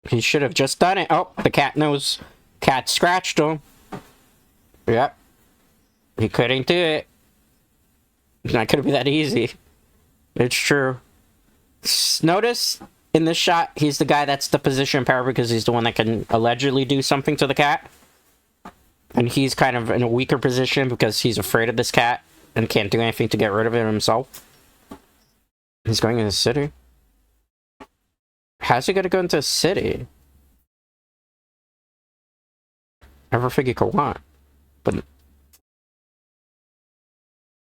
He should have just done it. Oh, the cat knows. Cat scratched him. Yep. He couldn't do it. It's not gonna be that easy. It's true. Notice in this shot, he's the guy that's the position of power because he's the one that can allegedly do something to the cat. And he's kind of in a weaker position because he's afraid of this cat and can't do anything to get rid of it himself. He's going in the city. How's he gonna go into a city? Ever think he could want? But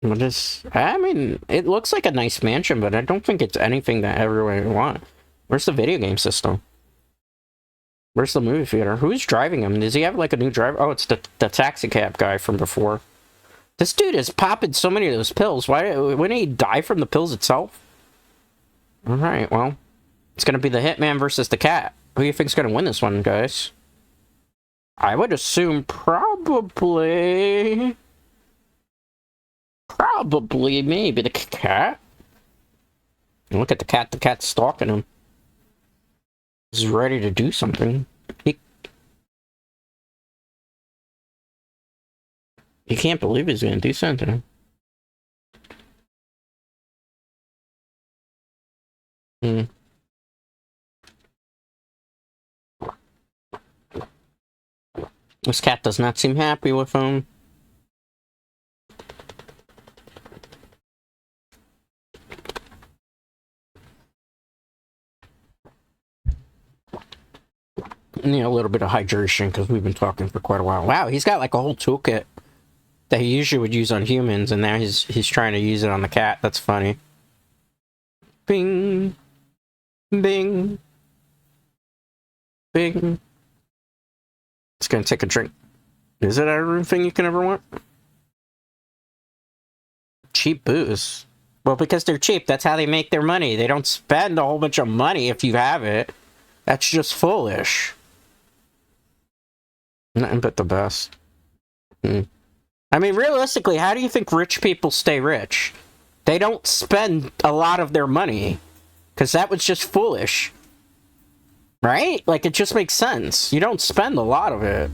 what is? I mean, it looks like a nice mansion, but I don't think it's anything that everyone would want. Where's the video game system? Where's the movie theater? Who's driving him? Does he have like a new driver? Oh, it's the taxi cab guy from before. This dude is popping so many of those pills. Why wouldn't he die from the pills itself? All right, well, it's gonna be the hitman versus the cat. Who do you think's gonna win this one, guys? I would assume probably maybe the cat. Look at the cat. The cat's stalking him. He's ready to do something. He can't believe he's gonna do something. Hmm. This cat does not seem happy with him. Need a little bit of hydration because we've been talking for quite a while. Wow, he's got like a whole toolkit that he usually would use on humans, and now he's trying to use it on the cat. That's funny. Bing, bing, bing. It's gonna take a drink. Is it everything you can ever want? Cheap booze. Well, because they're cheap, that's how they make their money. They don't spend a whole bunch of money if you have it. That's just foolish. Nothing but the best. I mean, realistically, how do you think rich people stay rich? They don't spend a lot of their money. Because that was just foolish. Right? Like, it just makes sense. You don't spend a lot of it.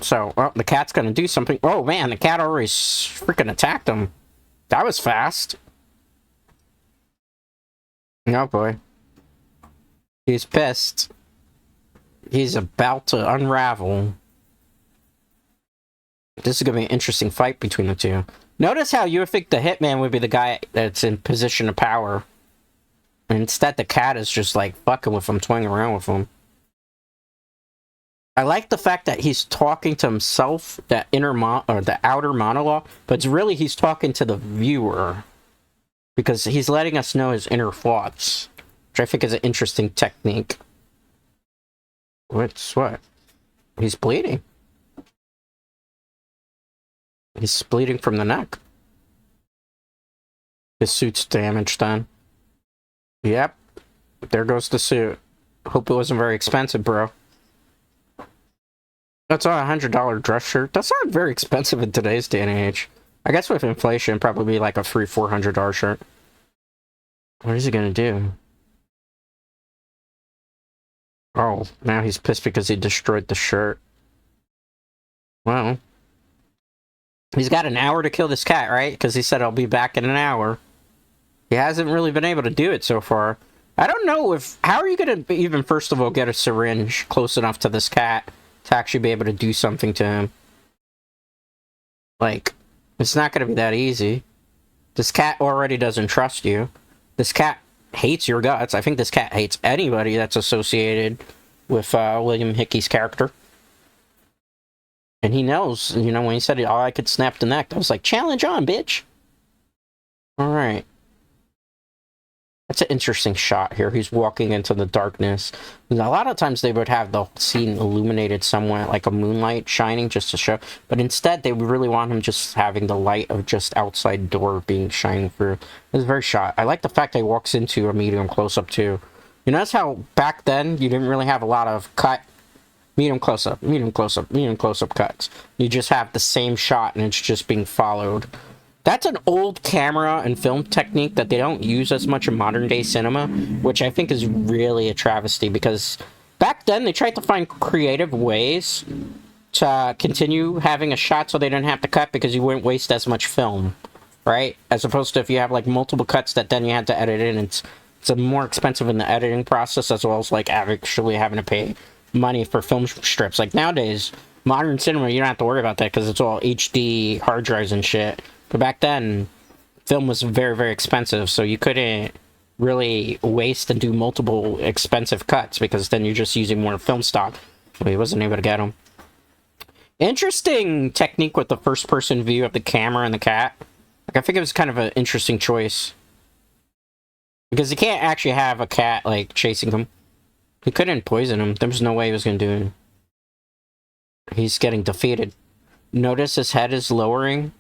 So, well, the cat's gonna do something. Oh, man, the cat already freaking attacked him. That was fast. Oh, boy. He's pissed. He's about to unravel. This is going to be an interesting fight between the two. Notice how you would think the hitman would be the guy that's in position of power. And instead, the cat is just like fucking with him, toying around with him. I like the fact that he's talking to himself, that the outer monologue, but it's really he's talking to the viewer. Because he's letting us know his inner thoughts. Which I think is an interesting technique. What? He's bleeding. He's bleeding from the neck. His suit's damaged then. Yep. There goes the suit. Hope it wasn't very expensive, bro. That's a $100 dress shirt. That's not very expensive in today's day and age. I guess with inflation, probably like a $300-400 shirt. What is he gonna do? Oh, now he's pissed because he destroyed the shirt. Well, he's got an hour to kill this cat, right? Because he said, I'll be back in an hour. He hasn't really been able to do it so far. I don't know if... How are you going to even, first of all, get a syringe close enough to this cat to actually be able to do something to him? Like, it's not going to be that easy. This cat already doesn't trust you. This cat hates your guts. I think this cat hates anybody that's associated with William Hickey's character. And he knows, you know, when he said, oh, I could snap the neck, I was like, challenge on, bitch! Alright. That's an interesting shot here. He's walking into the darkness. A lot of times they would have the scene illuminated somewhat, like a moonlight shining just to show. But instead, they really want him just having the light of just outside door being shining through. It's very shot. I like the fact that he walks into a medium close-up, too. You notice how back then, you didn't really have a lot of cut, medium close-up, medium close-up, medium close-up cuts. You just have the same shot, and it's just being followed. That's an old camera and film technique that they don't use as much in modern-day cinema, which I think is really a travesty, because back then they tried to find creative ways to continue having a shot so they didn't have to cut because you wouldn't waste as much film, right? As opposed to if you have, like, multiple cuts that then you had to edit in, it's more expensive in the editing process, as well as, like, actually having to pay money for film strips. Like, nowadays, modern cinema, you don't have to worry about that because it's all HD hard drives and shit. But back then, film was very, very expensive, so you couldn't really waste and do multiple expensive cuts, because then you're just using more film stock. Well, he wasn't able to get them. Interesting technique with the first-person view of the camera and the cat. Like, I think it was kind of an interesting choice. Because you can't actually have a cat, like, chasing him. He couldn't poison him. There was no way he was going to do it. He's getting defeated. Notice his head is lowering.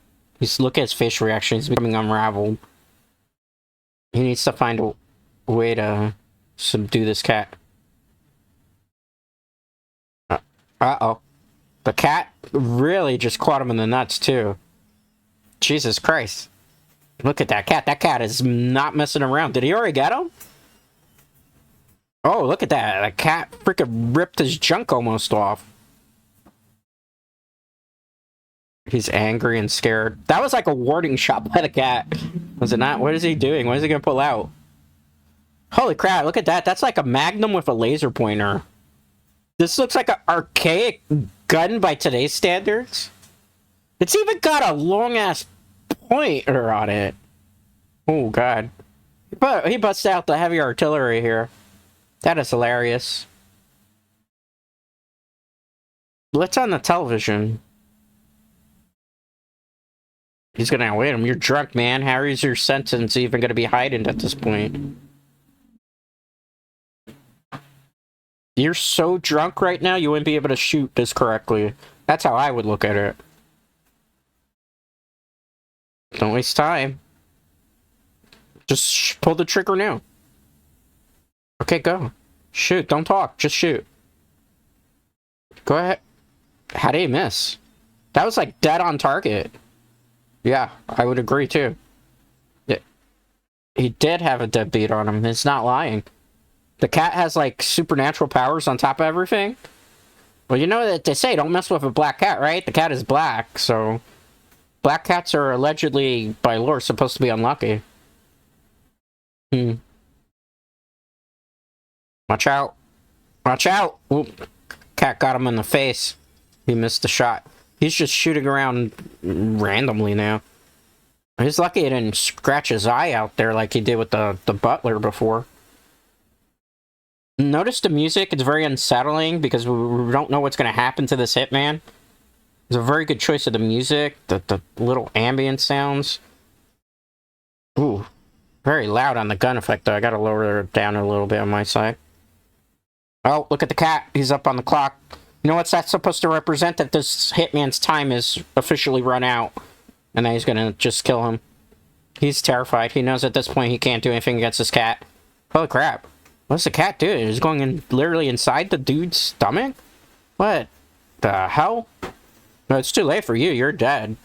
Look at his facial reaction. He's becoming unraveled. He needs to find a way to subdue this cat. Uh-oh. The cat really just caught him in the nuts, too. Jesus Christ. Look at that cat. That cat is not messing around. Did he already get him? Oh, look at that. The cat freaking ripped his junk almost off. He's angry and scared. That was like a warning shot by the cat. Was it not? What is he doing? What is he gonna pull out? Holy crap, look at that. That's like a Magnum with a laser pointer. This looks like an archaic gun by today's standards. It's even got a long-ass pointer on it. Oh, God. But he busts out the heavy artillery here. That is hilarious. What's on the television? He's gonna outwit him. You're drunk, man. How is your sentence even gonna be heightened at this point? You're so drunk right now, you wouldn't be able to shoot this correctly. That's how I would look at it. Don't waste time. Just pull the trigger now. Okay, go. Shoot, don't talk. Just shoot. Go ahead. How did he miss? That was like dead on target. Yeah, I would agree too. Yeah. He did have a deadbeat on him. It's not lying. The cat has like supernatural powers on top of everything. Well, you know that they say don't mess with a black cat, right? The cat is black, so black cats are allegedly, by lore, supposed to be unlucky. Watch out. Watch out! Oop. Cat got him in the face. He missed the shot. He's just shooting around randomly now. He's lucky he didn't scratch his eye out there like he did with the butler before. Notice the music, it's very unsettling because we don't know what's going to happen to this hitman. It's a very good choice of the music, the little ambient sounds. Ooh, very loud on the gun effect though. I gotta lower it down a little bit on my side. Oh, look at the cat. He's up on the clock. You know what's that supposed to represent? That this hitman's time is officially run out. And then he's gonna just kill him. He's terrified. He knows at this point he can't do anything against this cat. Holy crap. What's the cat doing? He's going in literally inside the dude's stomach? What the hell? No, it's too late for you. You're dead.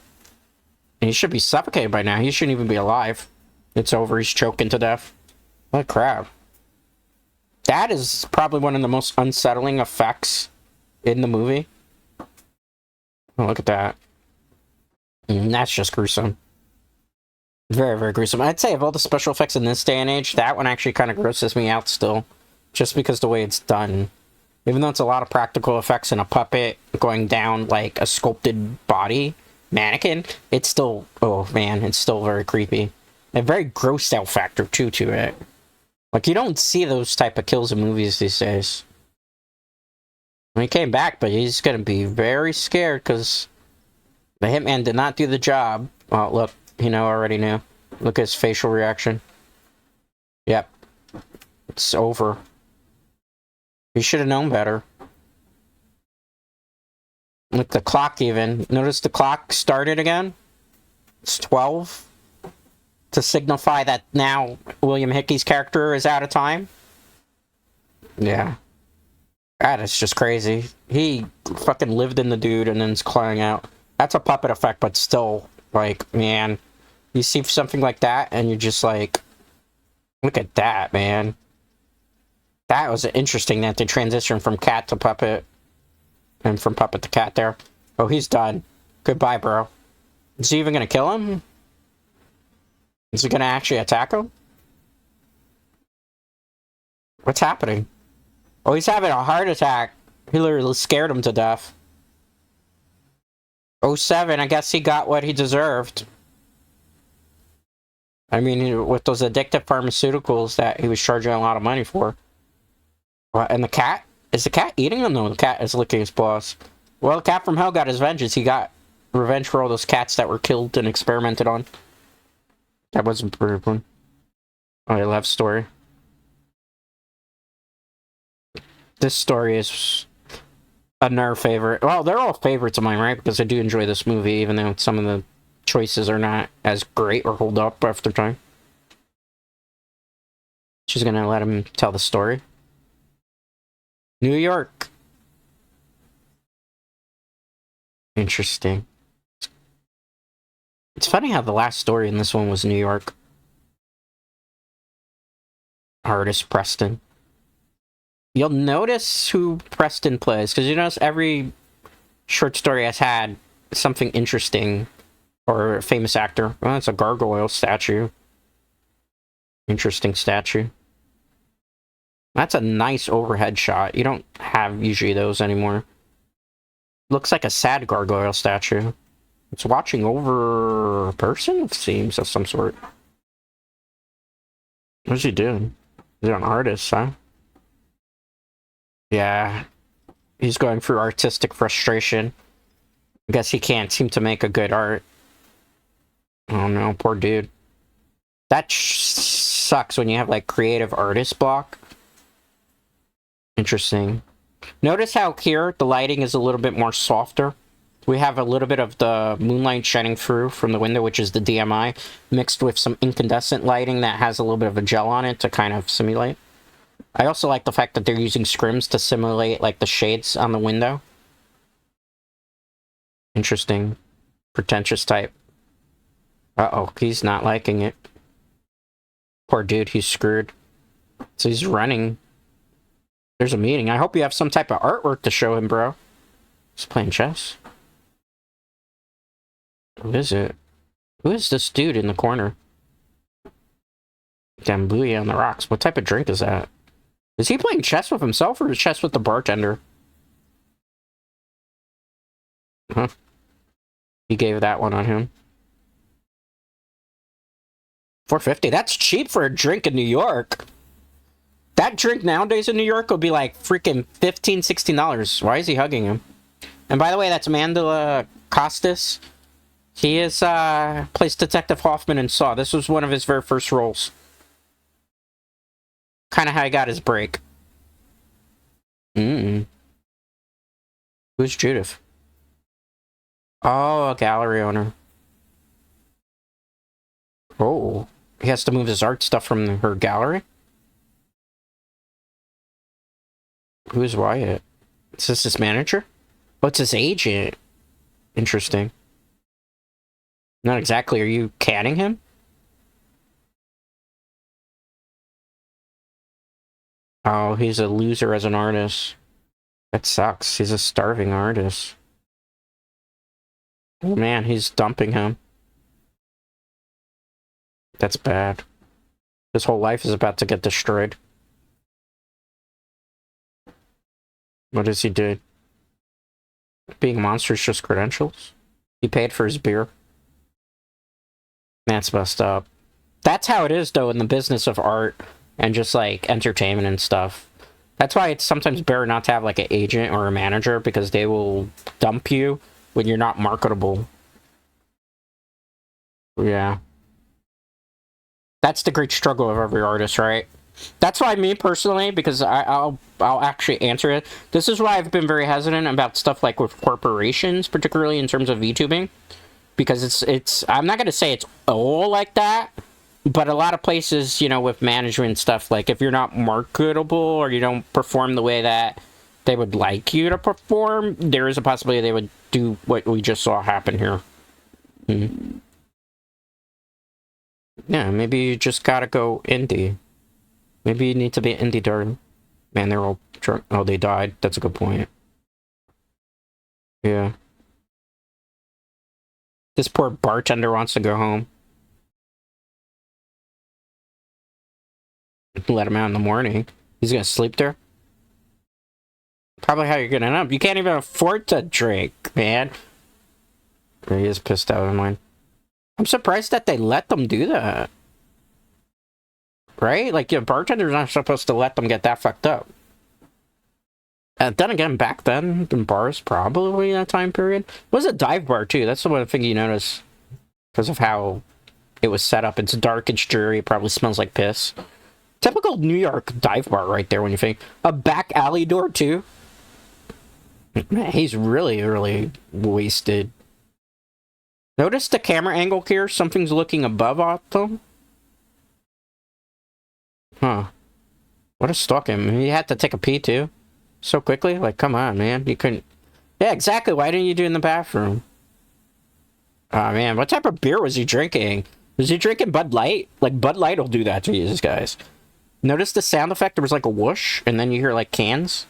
And he should be suffocated by now. He shouldn't even be alive. It's over. He's choking to death. What crap. That is probably one of the most unsettling effects in the movie. Oh, look at that. That's just gruesome. Very, very gruesome. I'd say of all the special effects in this day and age, that one actually kind of grosses me out still. Just because the way it's done. Even though it's a lot of practical effects and a puppet going down like a sculpted body mannequin, it's still, oh man, it's still very creepy. A very grossed out factor too to it. Like, you don't see those type of kills in movies these days. He came back, but he's gonna be very scared because the hitman did not do the job. Oh, look, already knew. Look at his facial reaction. Yep. It's over. He should have known better. Look, the clock even. Notice the clock started again? It's 12. To signify that now William Hickey's character is out of time. Yeah. That is just crazy. He fucking lived in the dude and then is clawing out. That's a puppet effect, but still, like, man. You see something like that and you're just like, look at that, man. That was interesting that they transitioned from cat to puppet. And from puppet to cat there. Oh, he's done. Goodbye, bro. Is he even gonna kill him? Is he gonna actually attack him? What's happening? Oh, he's having a heart attack. He literally scared him to death. Oh, 07, I guess he got what he deserved. I mean, with those addictive pharmaceuticals that he was charging a lot of money for. And the cat? Is the cat eating him? No, the cat is licking his paws. Well, the cat from hell got his vengeance. He got revenge for all those cats that were killed and experimented on. That wasn't a pretty one. Oh, I love story. This story is another favorite. Well, they're all favorites of mine, right? Because I do enjoy this movie, even though some of the choices are not as great or hold up after time. She's gonna let him tell the story. New York. Interesting. It's funny how the last story in this one was New York. Artist Preston. You'll notice who Preston plays, because you notice every short story has had something interesting or a famous actor. Well, it's a gargoyle statue. Interesting statue. That's a nice overhead shot. You don't have usually those anymore. Looks like a sad gargoyle statue. It's watching over a person, it seems, of some sort. What's he doing? He's an artist, huh? Yeah. He's going through artistic frustration. I guess he can't seem to make a good art. Oh no, poor dude. That sucks when you have, like, creative artist block. Interesting. Notice how here the lighting is a little bit more softer. We have a little bit of the moonlight shining through from the window, which is the DMI, mixed with some incandescent lighting that has a little bit of a gel on it to kind of simulate. I also like the fact that they're using scrims to simulate, like, the shades on the window. Interesting. Pretentious type. Uh-oh, he's not liking it. Poor dude, he's screwed. So he's running. There's a meeting. I hope you have some type of artwork to show him, bro. He's playing chess. Who is it? Who is this dude in the corner? Damn buoy on the rocks. What type of drink is that? Is he playing chess with himself or chess with the bartender? Huh. He gave that one on him. $4.50. That's cheap for a drink in New York. That drink nowadays in New York would be like freaking $15, $16. Why is he hugging him? And by the way, that's Mandela Costas. He is, plays Detective Hoffman in Saw. This was one of his very first roles. Kind of how he got his break. Who's Judith? Oh, a gallery owner. Oh. He has to move his art stuff from her gallery? Who is Wyatt? Is this his manager? Oh, it's his agent. Interesting. Not exactly. Are you canning him? Oh, he's a loser as an artist. That sucks. He's a starving artist. Oh man, he's dumping him. That's bad. His whole life is about to get destroyed. What does he do? Being a monster is just credentials? He paid for his beer. That's messed up. That's how it is, though, in the business of art and just, like, entertainment and stuff. That's why it's sometimes better not to have, like, an agent or a manager, because they will dump you when you're not marketable. Yeah. That's the great struggle of every artist, right? That's why me personally, because I'll actually answer it. This is why I've been very hesitant about stuff like with corporations, particularly in terms of VTubing, because it's I'm not gonna say it's all like that, but a lot of places, you know, with management stuff, like if you're not marketable or you don't perform the way that they would like you to perform, there is a possibility they would do what we just saw happen here. Yeah, maybe you just gotta go indie. Maybe you need to be indie, darling. Man, they're all drunk. Oh, they died. That's a good point. Yeah. This poor bartender wants to go home. Let him out in the morning. He's gonna sleep there? Probably how you're gonna end up. You can't even afford to drink, man. He is pissed out of mine. I'm surprised that they let them do that. Right? Like, yeah, bartenders aren't supposed to let them get that fucked up. Then again, back then, in bars, probably that time period, it was a dive bar, too. That's the one thing you notice. Because of how it was set up. It's dark, it's dreary, it probably smells like piss. Typical New York dive bar right there when you think. A back alley door, too. Man, he's really, really wasted. Notice the camera angle here? Something's looking above Otto. Huh. What a stalk him. He had to take a pee, too. So quickly? Like, come on, man. You couldn't... Yeah, exactly. Why didn't you do it in the bathroom? Oh, man. What type of beer was he drinking? Was he drinking Bud Light? Like, Bud Light will do that to you, guys. Notice the sound effect? There was like a whoosh, and then you hear, like, cans.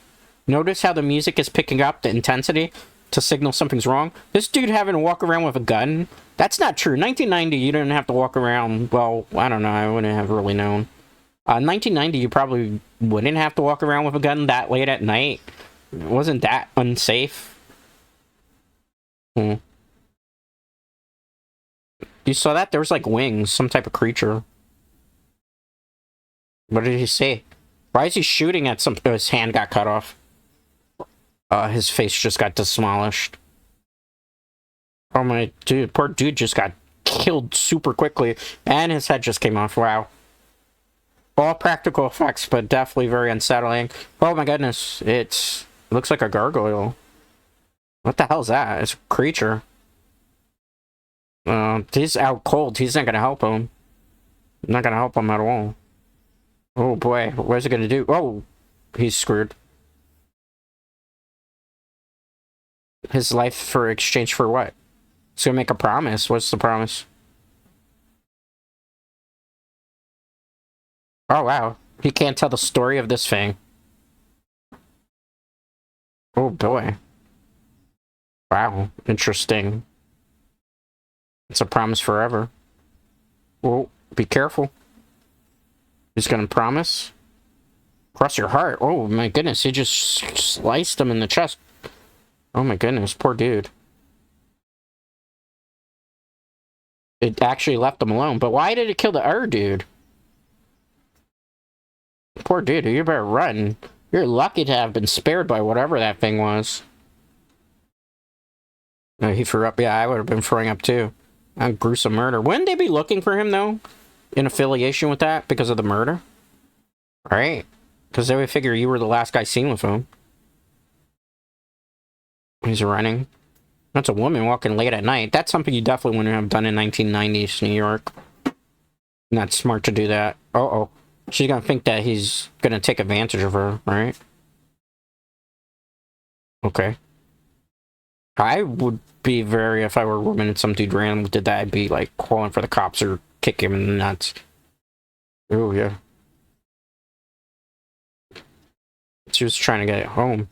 Notice how the music is picking up the intensity to signal something's wrong? This dude having to walk around with a gun? That's not true. 1990, you didn't have to walk around... Well, I don't know. I wouldn't have really known. 1990, you probably wouldn't have to walk around with a gun that late at night. It wasn't that unsafe. You saw that? There was like wings, some type of creature. What did he say? Why is he shooting at some... his hand got cut off. His face just got demolished. Oh my dude, poor dude just got killed super quickly. And his head just came off, wow. All practical effects, but definitely very unsettling. Oh my goodness, it looks like a gargoyle. What the hell's that? It's a creature. He's out cold. He's not gonna help him. Not gonna help him at all. Oh boy, what is it gonna do? Oh, he's screwed. His life for exchange for what? He's gonna make a promise. What's the promise? Oh, wow. He can't tell the story of this thing. Oh, boy. Wow. Interesting. It's a promise forever. Well, be careful. He's gonna promise. Cross your heart. Oh, my goodness. He just sliced him in the chest. Oh, my goodness. Poor dude. It actually left him alone. But why did it kill the other dude? Poor dude, you better run. You're lucky to have been spared by whatever that thing was. No, he threw up. Yeah, I would have been throwing up too. A gruesome murder. Wouldn't they be looking for him, though? In affiliation with that? Because of the murder? Right? Because they would figure you were the last guy seen with him. He's running. That's a woman walking late at night. That's something you definitely wouldn't have done in 1990s New York. Not smart to do that. Uh-oh. She's gonna think that he's gonna take advantage of her, right? Okay. I would be very, if I were a woman and some dude randomly did that, I'd be like calling for the cops or kick him in the nuts. Oh, yeah. She was trying to get home.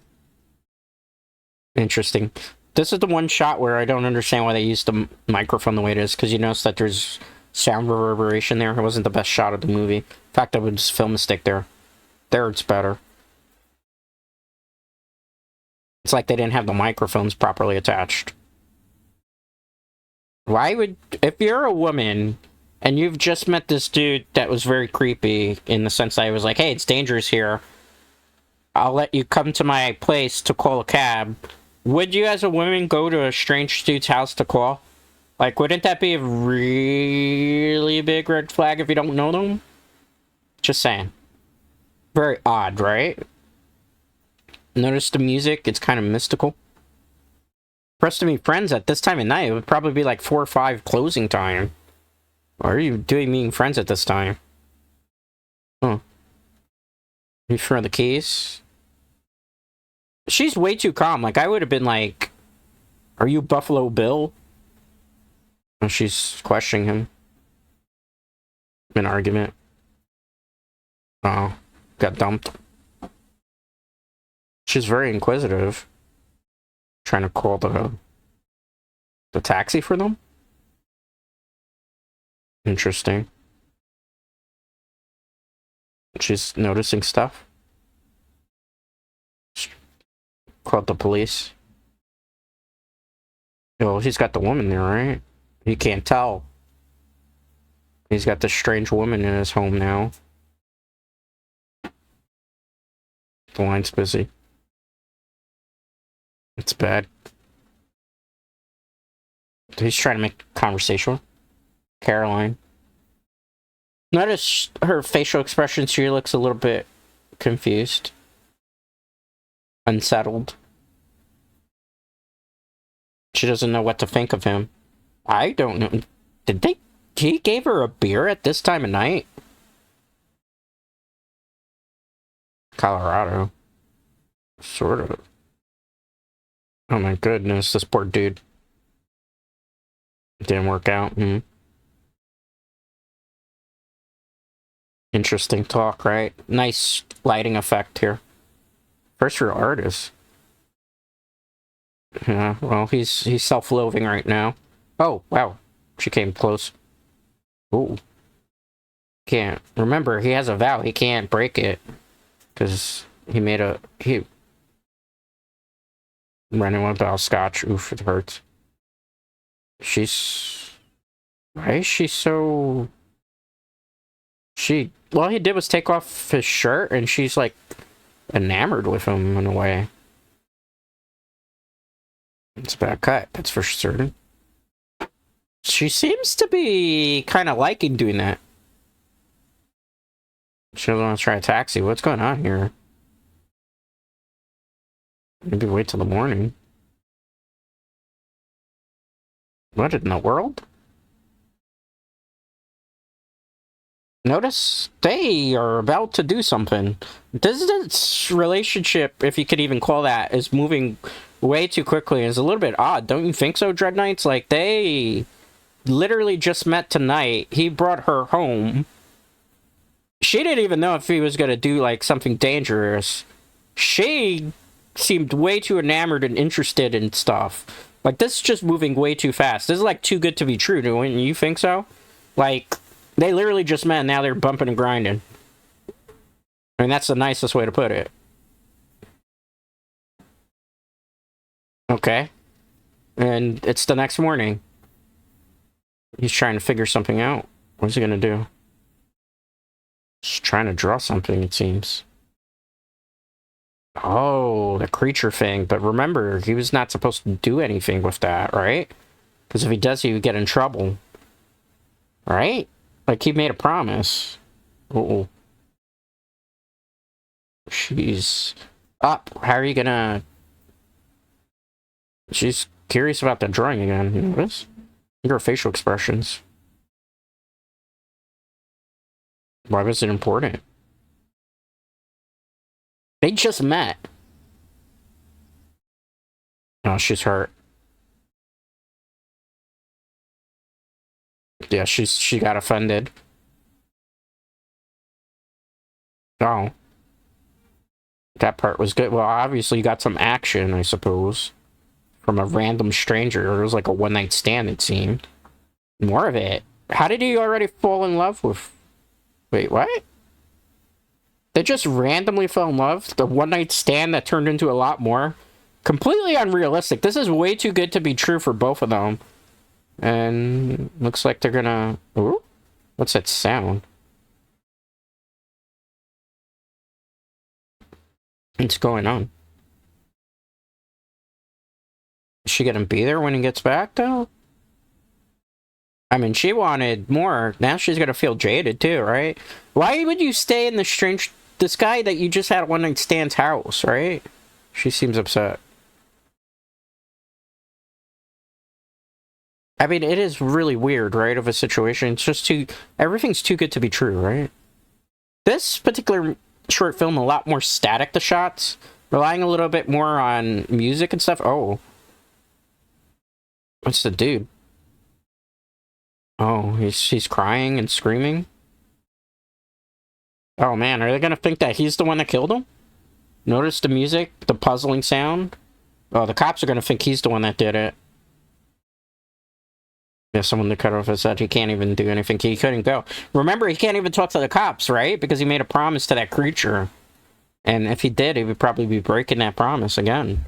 Interesting. This is the one shot where I don't understand why they used the microphone the way it is, because you notice that there's sound reverberation there. It wasn't the best shot of the movie. In fact, I would just film mistake there. There it's better. It's like they didn't have the microphones properly attached. Why would... If you're a woman and you've just met this dude that was very creepy in the sense that I was like, hey, it's dangerous here. I'll let you come to my place to call a cab. Would you as a woman go to a strange dude's house to call? Like, wouldn't that be a really big red flag if you don't know them? Just saying. Very odd, right? Notice the music, it's kind of mystical. For us to meet friends at this time of night, it would probably be like 4 or 5 closing time. Why are you doing meeting friends at this time? Huh. You throw the keys? She's way too calm. Like, I would have been like, are you Buffalo Bill? And she's questioning him. An argument. Oh, got dumped. She's very inquisitive. Trying to call the taxi for them? Interesting. She's noticing stuff. Called the police. Oh, he's got the woman there, right? He can't tell. He's got this strange woman in his home now. The line's busy. It's bad. He's trying to make conversation with Caroline. Notice her facial expression. She looks a little bit confused. Unsettled. She doesn't know what to think of him. I don't know. He gave her a beer at this time of night? Colorado. Sort of. Oh my goodness, this poor dude. Didn't work out. Interesting talk, right? Nice lighting effect here. First real artist. Yeah, well, he's self-loathing right now. Oh, wow. She came close. Ooh. Can't. Remember, he has a vow. He can't break it. Because he running with bottle of scotch. Oof, it hurts. Why is she so... All he did was take off his shirt, and she's, like, enamored with him in a way. It's a bad cut, that's for certain. She seems to be kind of liking doing that. She doesn't want to try a taxi. What's going on here? Maybe wait till the morning. What in the world? Notice they are about to do something. This relationship, if you could even call that, is moving way too quickly. It's a little bit odd, don't you think so, Dread Knights? Like, they literally just met tonight. He brought her home. She didn't even know if he was going to do, like, something dangerous. She seemed way too enamored and interested in stuff. Like, this is just moving way too fast. This is, like, too good to be true, don't you think so? Like... They literally just met, and now they're bumping and grinding. I mean, that's the nicest way to put it. Okay. And it's the next morning. He's trying to figure something out. What's he gonna do? Just trying to draw something, it seems. Oh, the creature thing. But remember, he was not supposed to do anything with that, right? Because if he does, he would get in trouble. Right? Like, he made a promise. Uh-oh. She's up. How are you gonna... She's curious about the drawing again. You notice? Look at her facial expressions. Why was it important? They just met. Oh, she's hurt. Yeah, she got offended. Oh. That part was good. Well, obviously you got some action, I suppose. From a random stranger. It was like a one-night stand, it seemed. More of it. How did he already fall in love with... Wait, what? They just randomly fell in love? The one-night stand that turned into a lot more? Completely unrealistic. This is way too good to be true for both of them. And looks like they're gonna... Ooh? What's that sound? What's going on? Is she gonna be there when he gets back, though? I mean, she wanted more. Now she's gonna feel jaded, too, right? Why would you stay in this guy that you just had at one-night stand's house, right? She seems upset. I mean, it is really weird, right, of a situation. It's just everything's too good to be true, right? This particular short film, a lot more static, the shots. Relying a little bit more on music and stuff. Oh. What's the dude? Oh, he's crying and screaming. Oh man, are they gonna think that he's the one that killed him? Notice the music, the puzzling sound? Oh, the cops are gonna think he's the one that did it. Yeah, someone to cut off his head. He can't even do anything. He couldn't go. Remember, he can't even talk to the cops, right? Because he made a promise to that creature. And if he did, he would probably be breaking that promise again.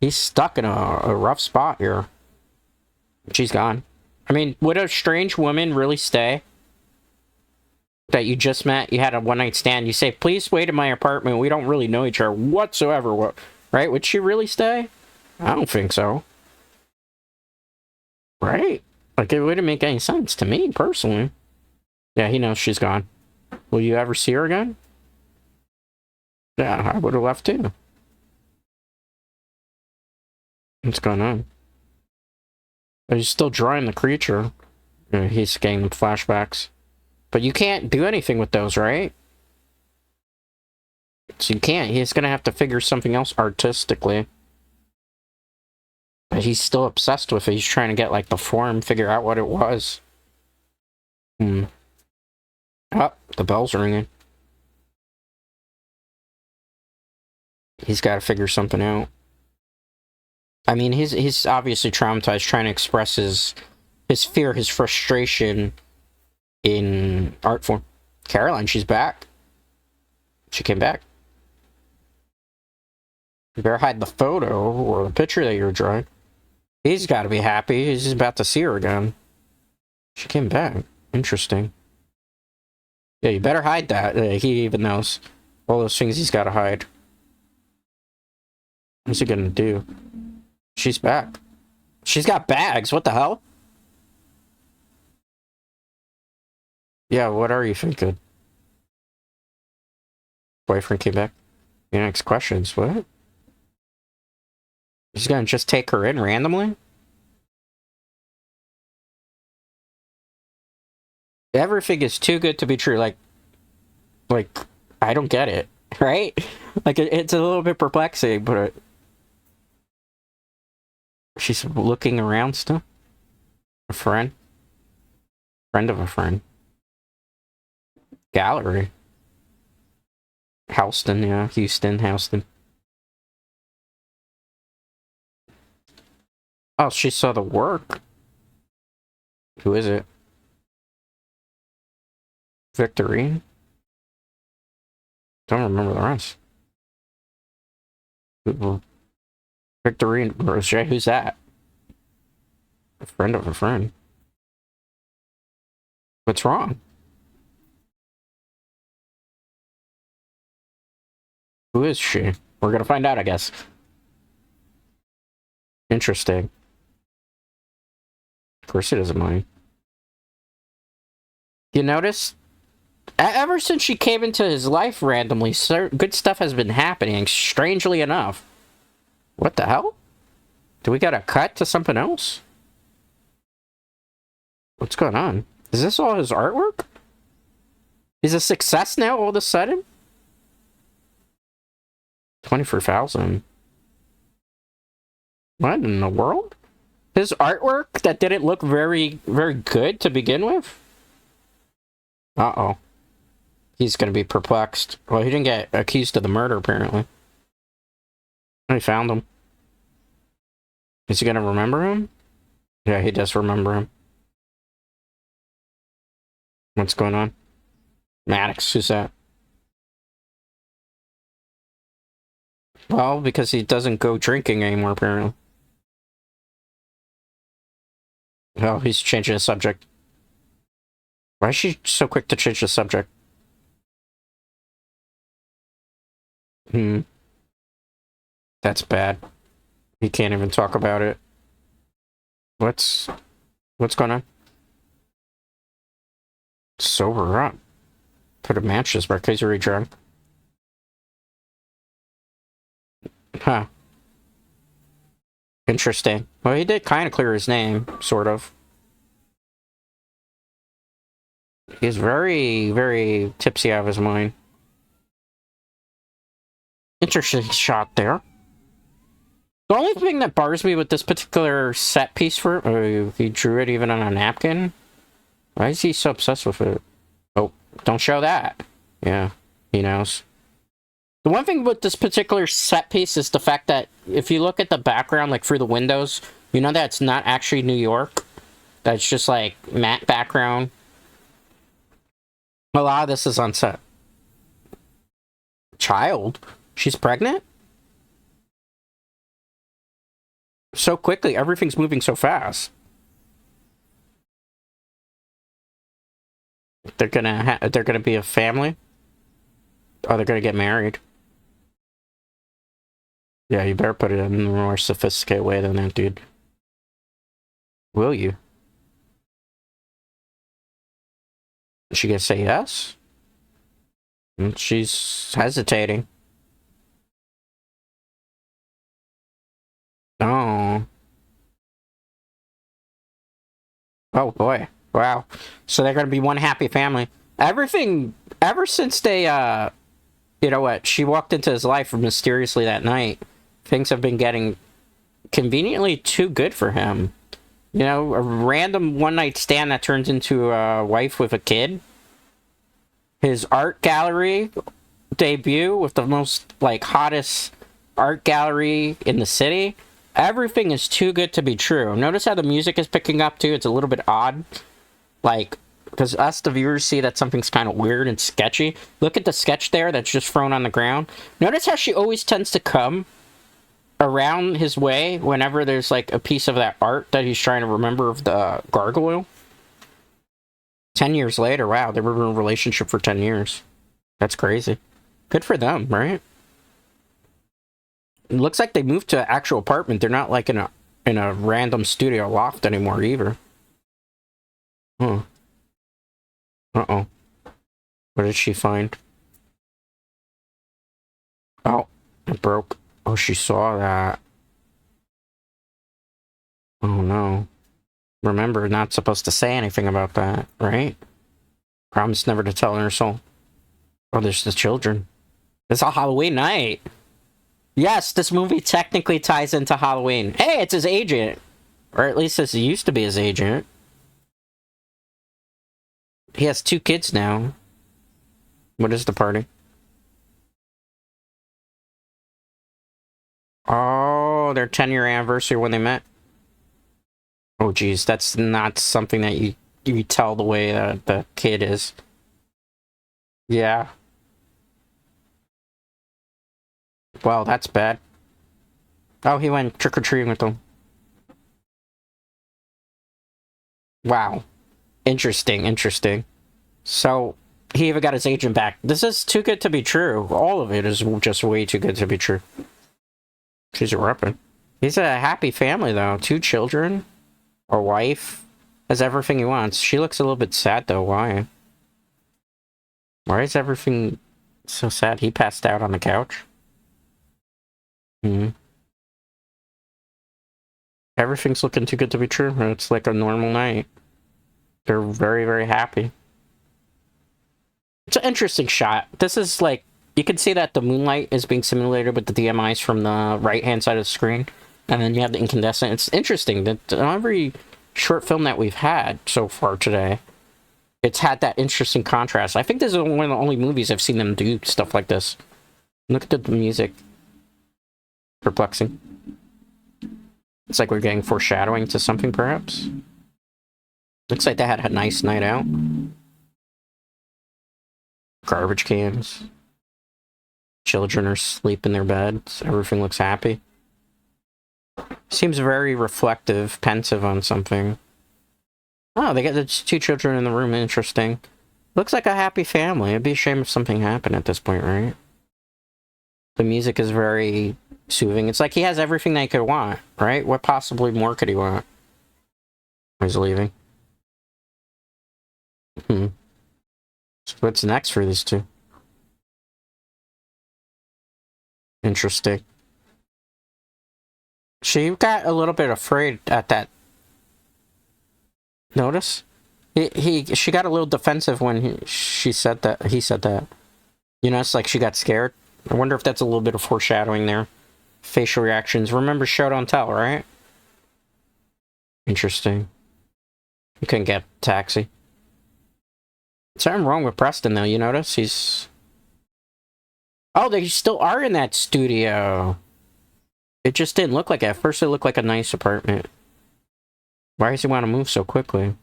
He's stuck in a rough spot here. She's gone. I mean, would a strange woman really stay? That you just met, you had a one-night stand, you say, please wait in my apartment, we don't really know each other whatsoever, right? Would she really stay? I don't think so. Right? Like, it wouldn't make any sense to me, personally. Yeah, he knows she's gone. Will you ever see her again? Yeah, I would have left too. What's going on? Oh, he's still drawing the creature. Yeah, he's getting flashbacks. But you can't do anything with those, right? So you can't. He's gonna have to figure something else artistically. But he's still obsessed with it. He's trying to get, like, the form, figure out what it was. Oh, the bell's ringing. He's got to figure something out. I mean, he's obviously traumatized, trying to express his fear, his frustration in art form. Caroline, she's back. She came back. You better hide the photo or the picture that you were drawing. He's got to be happy. He's about to see her again. She came back. Interesting. Yeah, you better hide that. He even knows all those things he's got to hide. What's he gonna do? She's back. She's got bags. What the hell? Yeah, what are you thinking? Boyfriend came back. Your next questions. What? He's gonna just take her in randomly? Everything is too good to be true. Like, I don't get it, right? Like, it's a little bit perplexing, but she's looking around still. A friend of a friend. Gallery. Houston, yeah, Houston. Oh, she saw the work. Who is it? Victorine? Don't remember the rest. Victorine Roger, who's that? A friend of a friend. What's wrong? Who is she? We're gonna find out, I guess. Interesting. Of course he doesn't mind. You notice? Ever since she came into his life randomly, good stuff has been happening, strangely enough. What the hell? Do we got a cut to something else? What's going on? Is this all his artwork? He's a success now all of a sudden? 24,000. What in the world? His artwork that didn't look very, very good to begin with? Uh-oh. He's gonna be perplexed. Well, he didn't get accused of the murder, apparently. I found him. Is he gonna remember him? Yeah, he does remember him. What's going on? Maddox, who's that? Well, because he doesn't go drinking anymore, apparently. Oh, he's changing the subject. Why is she so quick to change the subject? That's bad. He can't even talk about it. What's going on? Sober up. Put a match this because you're drunk. Huh. Interesting. Well, he did kind of clear his name, sort of. He's very, very tipsy out of his mind. Interesting shot there. The only thing that bars me with this particular set piece he drew it even on a napkin. Why is he so obsessed with it? Oh, don't show that. Yeah, he knows. The one thing with this particular set piece is the fact that if you look at the background, like through the windows, you know that it's not actually New York. That's just like matte background. A lot of this is on set. Child? She's pregnant? So quickly, everything's moving so fast. They're gonna be a family? Oh, they're gonna get married. Yeah, you better put it in a more sophisticated way than that, dude. Will you? Is she gonna say yes? She's hesitating. Oh. Oh boy. Wow. So they're gonna be one happy family. Everything, ever since they, you know what, she walked into his life mysteriously that night, things have been getting conveniently too good for him. You know, a random one-night stand that turns into a wife with a kid. His art gallery debut with the most, like, hottest art gallery in the city. Everything is too good to be true. Notice how the music is picking up, too? It's a little bit odd. Like, because us, the viewers, see that something's kind of weird and sketchy. Look at the sketch there that's just thrown on the ground. Notice how she always tends to come around his way whenever there's, like, a piece of that art that he's trying to remember of the gargoyle. 10 years later, wow, they were in a relationship for 10 years. That's crazy. Good for them, right? It looks like they moved to an actual apartment. They're not, like, in a random studio loft anymore, either. Huh. Uh-oh. What did she find? Oh, it broke. Oh, she saw that. Oh, no. Remember, not supposed to say anything about that, right? Promise never to tell her soul. Oh, there's the children. It's a Halloween night. Yes, this movie technically ties into Halloween. Hey, it's his agent. Or at least this used to be his agent. He has 2 kids now. What is the party? Oh, their 10-year anniversary when they met. Oh, geez, that's not something that you tell the way that the kid is. Yeah. Well, that's bad. Oh, he went trick-or-treating with them. Wow. Interesting, interesting. So, he even got his agent back. This is too good to be true. All of it is just way too good to be true. She's a weapon. He's a happy family, though. 2 children. A wife. Has everything he wants. She looks a little bit sad, though. Why? Why is everything so sad? He passed out on the couch. Everything's looking too good to be true. It's like a normal night. They're very, very happy. It's an interesting shot. This is like, you can see that the moonlight is being simulated with the DMIs from the right-hand side of the screen. And then you have the incandescent. It's interesting that every short film that we've had so far today, it's had that interesting contrast. I think this is one of the only movies I've seen them do stuff like this. Look at the music. Perplexing. It's like we're getting foreshadowing to something, perhaps. Looks like they had a nice night out. Garbage cans. Children are asleep in their beds. Everything looks happy. Seems very reflective, pensive on something. Oh, they got the two children in the room. Interesting. Looks like a happy family. It'd be a shame if something happened at this point, right? The music is very soothing. It's like he has everything they could want, right? What possibly more could he want? He's leaving. So what's next for these two? Interesting. She got a little bit afraid at that. Notice? She got a little defensive when she said that. He said that. You know, it's like she got scared. I wonder if that's a little bit of foreshadowing there. Facial reactions. Remember, show don't tell, right? Interesting. You couldn't get a taxi. Something wrong with Preston, though. You notice? He's... Oh, they still are in that studio. It just didn't look like it. At first, it looked like a nice apartment. Why does he want to move so quickly?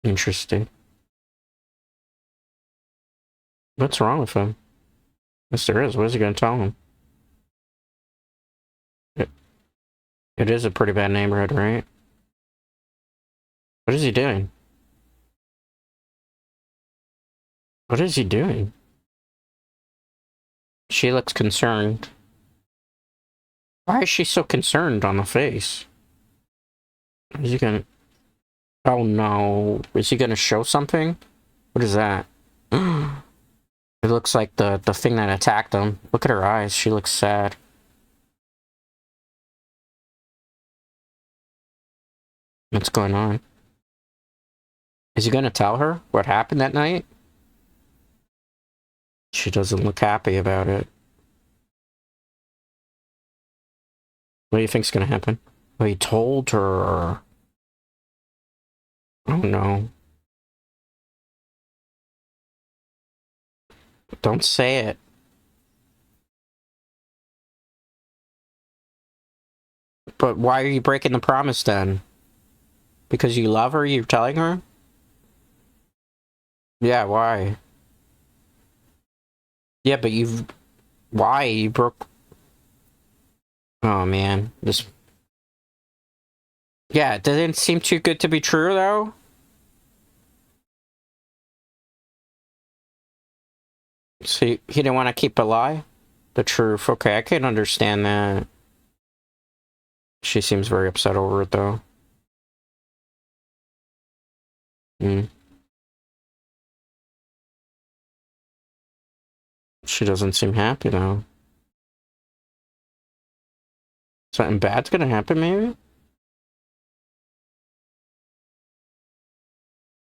Interesting. What's wrong with him? Yes, there is. What is he going to tell him? It is a pretty bad neighborhood, right? What is he doing? What is he doing? She looks concerned. Why is she so concerned on the face? Is he gonna... Oh no. Is he gonna show something? What is that? It looks like the thing that attacked him. Look at her eyes. She looks sad. What's going on? Is he gonna tell her what happened that night? She doesn't look happy about it. What do you think's gonna happen? Well, he told her. Oh no. Don't say it. But why are you breaking the promise then? Because you love her, you're telling her? Yeah, why? Yeah, but you've... Why? You broke... Oh, man. This... Yeah, it doesn't seem too good to be true, though. So he didn't want to keep a lie? The truth. Okay, I can understand that. She seems very upset over it, though. She doesn't seem happy, though. Something bad's gonna happen, maybe?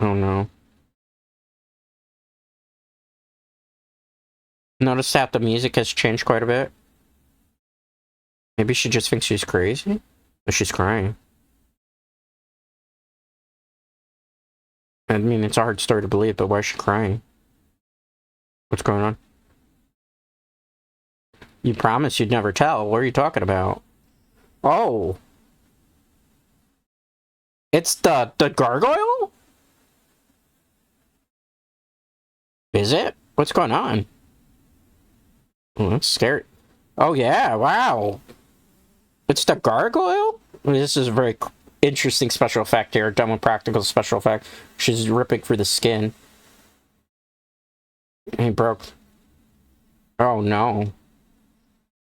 Oh, no. Notice that the music has changed quite a bit. Maybe she just thinks she's crazy? But she's crying. I mean, it's a hard story to believe, but why is she crying? What's going on? You promised you'd never tell. What are you talking about? Oh! It's the gargoyle? Is it? What's going on? Oh, that's scary. Oh, yeah, wow. It's the gargoyle? This is a very interesting special effect here, done with practical special effect. She's ripping through the skin. He broke. Oh, no.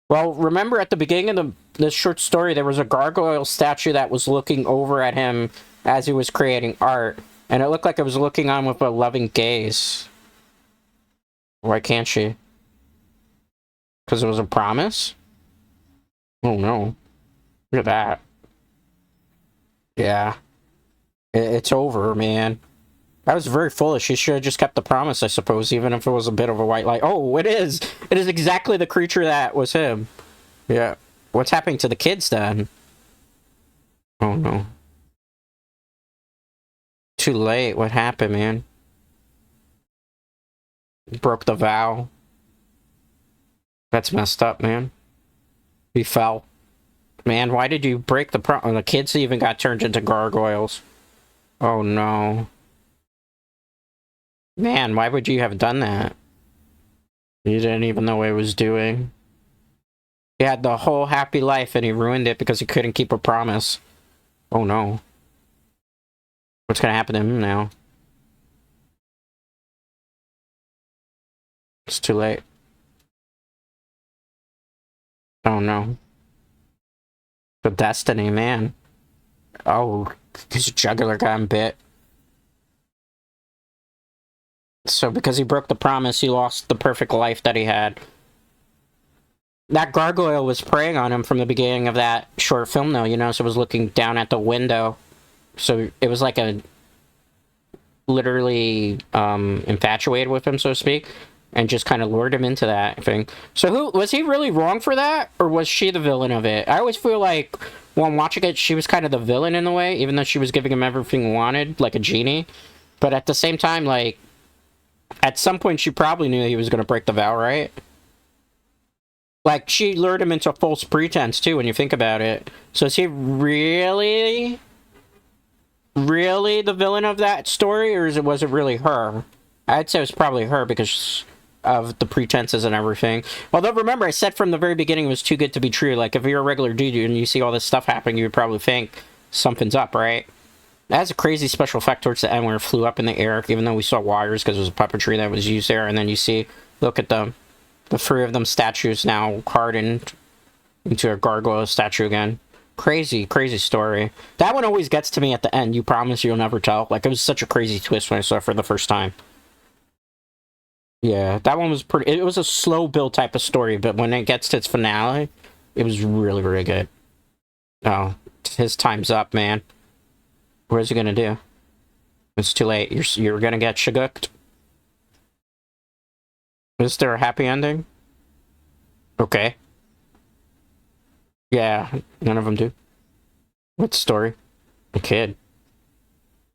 Well, remember at the beginning of this short story, there was a gargoyle statue that was looking over at him as he was creating art. And it looked like it was looking on with a loving gaze. Why can't she? Because it was a promise? Oh, no. Look at that. Yeah. It's over, man. That was very foolish. She should have just kept the promise, I suppose, even if it was a bit of a white lie. Oh, it is! It is exactly the creature that was him. Yeah. What's happening to the kids, then? Oh, no. Too late. What happened, man? Broke the vow. That's messed up, man. We fell. Man, why did you break the the kids even got turned into gargoyles. Oh, no. Man, why would you have done that? You didn't even know what he was doing. He had the whole happy life and he ruined it because he couldn't keep a promise. Oh no. What's gonna happen to him now? It's too late. Oh no. The destiny, man. Oh, his jugular got bit. So because he broke the promise, he lost the perfect life that he had. That gargoyle was preying on him from the beginning of that short film, though, you know, so it was looking down at the window. So it was like a... literally infatuated with him, so to speak, and just kind of lured him into that thing. So who... was he really wrong for that, or was she the villain of it? I always feel like, when watching it, she was kind of the villain in a way, even though she was giving him everything he wanted, like a genie. But at the same time, like... at some point, she probably knew he was going to break the vow, right? Like, she lured him into false pretense, too, when you think about it. So is he really the villain of that story, or was it really her? I'd say it was probably her, because of the pretenses and everything. Although, remember, I said from the very beginning it was too good to be true. Like, if you're a regular dude and you see all this stuff happening, you would probably think something's up, right? That's a crazy special effect towards the end where it flew up in the air, even though we saw wires because it was a puppetry that was used there. And then you see, look at them. The three of them statues now hardened into a gargoyle statue again. Crazy, crazy story. That one always gets to me at the end. You promise you'll never tell. Like, it was such a crazy twist when I saw it for the first time. Yeah, that one was pretty... it was a slow build type of story, but when it gets to its finale, it was really, really good. Oh, his time's up, man. What is he gonna do? It's too late. You're gonna get shagooked. Is there a happy ending? Okay. Yeah, none of them do. What story? A kid.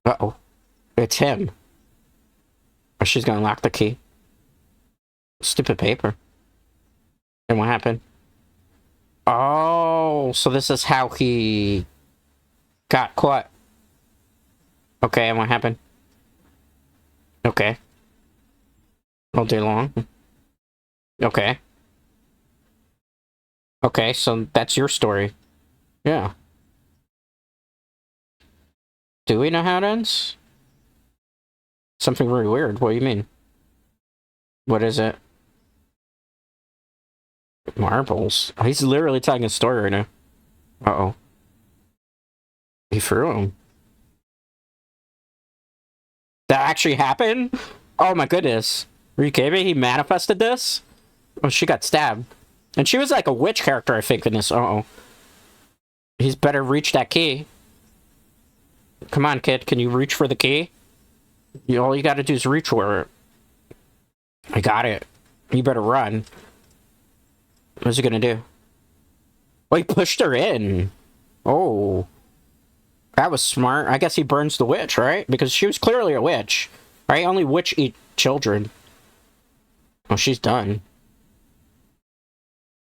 Uh-oh. It's him. Or she's gonna lock the key. Stupid paper. And what happened? Oh, so this is how he got caught. Okay, and what happened? Okay. All day long. Okay. Okay, so that's your story. Yeah. Do we know how it ends? Something really weird. What do you mean? What is it? Marbles? Oh, he's literally telling a story right now. Uh-oh. He threw him. That actually happened? Oh my goodness. Are you kidding me? He manifested this? Oh, she got stabbed. And she was like a witch character, I think, in this. Uh-oh. He's better reach that key. Come on, kid. Can you reach for the key? All you gotta do is reach for it. I got it. You better run. What's he gonna do? Oh, he pushed her in. Oh. That was smart. I guess he burns the witch, right? Because she was clearly a witch. Right? Only witch eat children. Oh, she's done.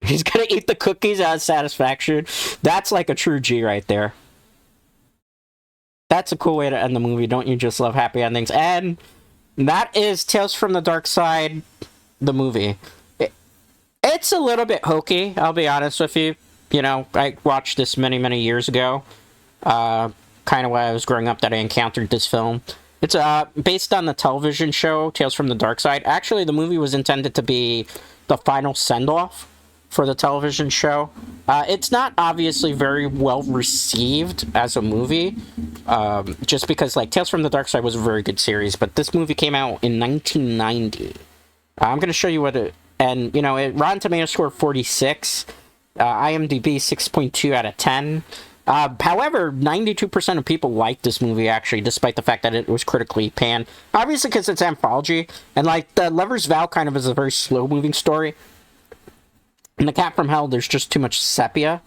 He's gonna eat the cookies out of satisfaction. That's like a true G right there. That's a cool way to end the movie. Don't you just love happy endings? And that is Tales from the Darkside, the movie. It's a little bit hokey, I'll be honest with you. You know, I watched this many, many years ago. Kind of when I was growing up that I encountered this film. It's based on the television show, Tales from the Darkside. Actually, the movie was intended to be the final send-off for the television show. It's not obviously very well received as a movie, just because, like, Tales from the Darkside was a very good series, but this movie came out in 1990. I'm going to show you what it... and, you know, Rotten Tomatoes score 46, IMDb 6.2 out of 10. However, 92% of people liked this movie, actually, despite the fact that it was critically panned. Obviously, because it's anthology, and, like, the Lover's Vow kind of is a very slow-moving story. In The Cat from Hell, there's just too much sepia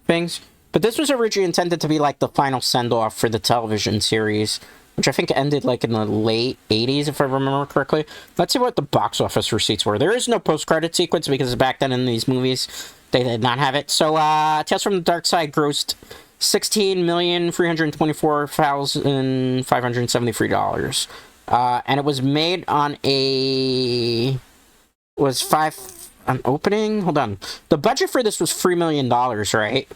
things. But this was originally intended to be, like, the final send-off for the television series, which I think ended, like, in the late 80s, if I remember correctly. Let's see what the box office receipts were. There is no post-credit sequence, because back then in these movies, they did not have it. So, Tales from the Darkside grossed $16,324,573. And it was made on a... was an opening? Hold on. The budget for this was $3 million, right?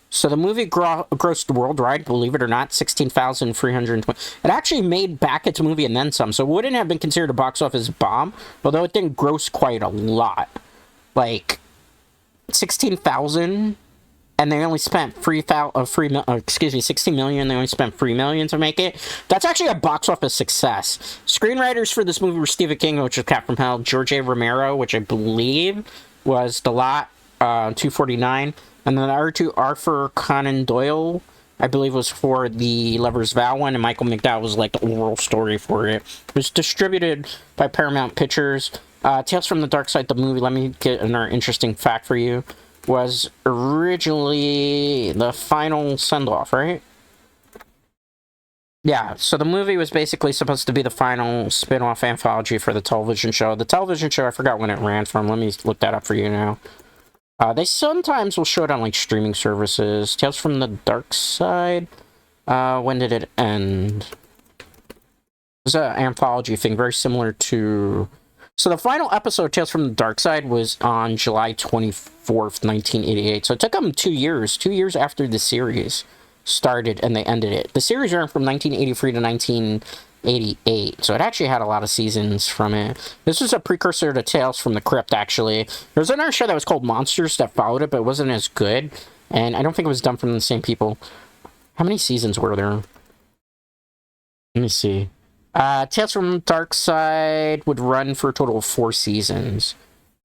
So the movie grossed worldwide, believe it or not, 16,320. It actually made back its movie and then some, so it wouldn't have been considered a box office bomb, although it didn't gross quite a lot. Like, 16,000, and they only spent 16 million, they only spent 3 million to make it. That's actually a box office success. Screenwriters for this movie were Stephen King, which is Cat from Hell, George A. Romero, which I believe was The Lot, 249, and then the other two, Arthur Conan Doyle, I believe was for the Lover's Vow one, and Michael McDowell was like the oral story for it. It was distributed by Paramount Pictures. Tales from the Darkside The Movie, let me get another interesting fact for you, was originally the final send-off, right? Yeah, so the movie was basically supposed to be the final spin-off anthology for the television show. The television show, I forgot when it ran from. Let me look that up for you now. They sometimes will show it on, like, streaming services. Tales from the Darkside. When did it end? It was an anthology thing, very similar to... So the final episode, Tales from the Darkside, was on July 24th, 1988. So it took them 2 years. 2 years after the series started, and they ended it. The series ran from 1983 to 1988, so it actually had a lot of seasons from it. This was a precursor to Tales from the Crypt, actually. There was another show that was called Monsters that followed it, but it wasn't as good, and I don't think it was done from the same people. How many seasons were there? Let me see. Tales from Darkside would run for a total of 4 seasons,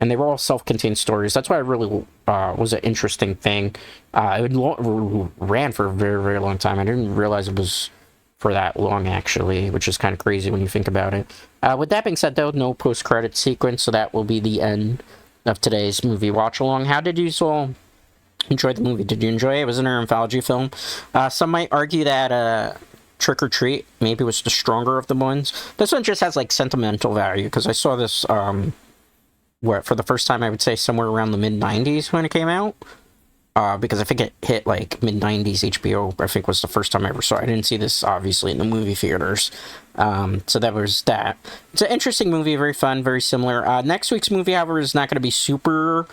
and they were all self-contained stories. That's why it really was an interesting thing. It ran for a very, very long time. I didn't realize it was for that long, actually, which is kind of crazy when you think about it. With that being said, though, no post-credit sequence, so that will be the end of today's movie watch-along. How did you all enjoy the movie? Did you enjoy it? It was an anthology film. Some might argue that Trick or Treat maybe was the stronger of the ones. This one just has, like, sentimental value, because I saw this, for the first time, I would say somewhere around the mid-90s when it came out. Because I think it hit, like, mid-90s HBO, I think was the first time I ever saw it. I didn't see this, obviously, in the movie theaters. So that was that. It's an interesting movie, very fun, very similar. Next week's movie, however, is not going to be super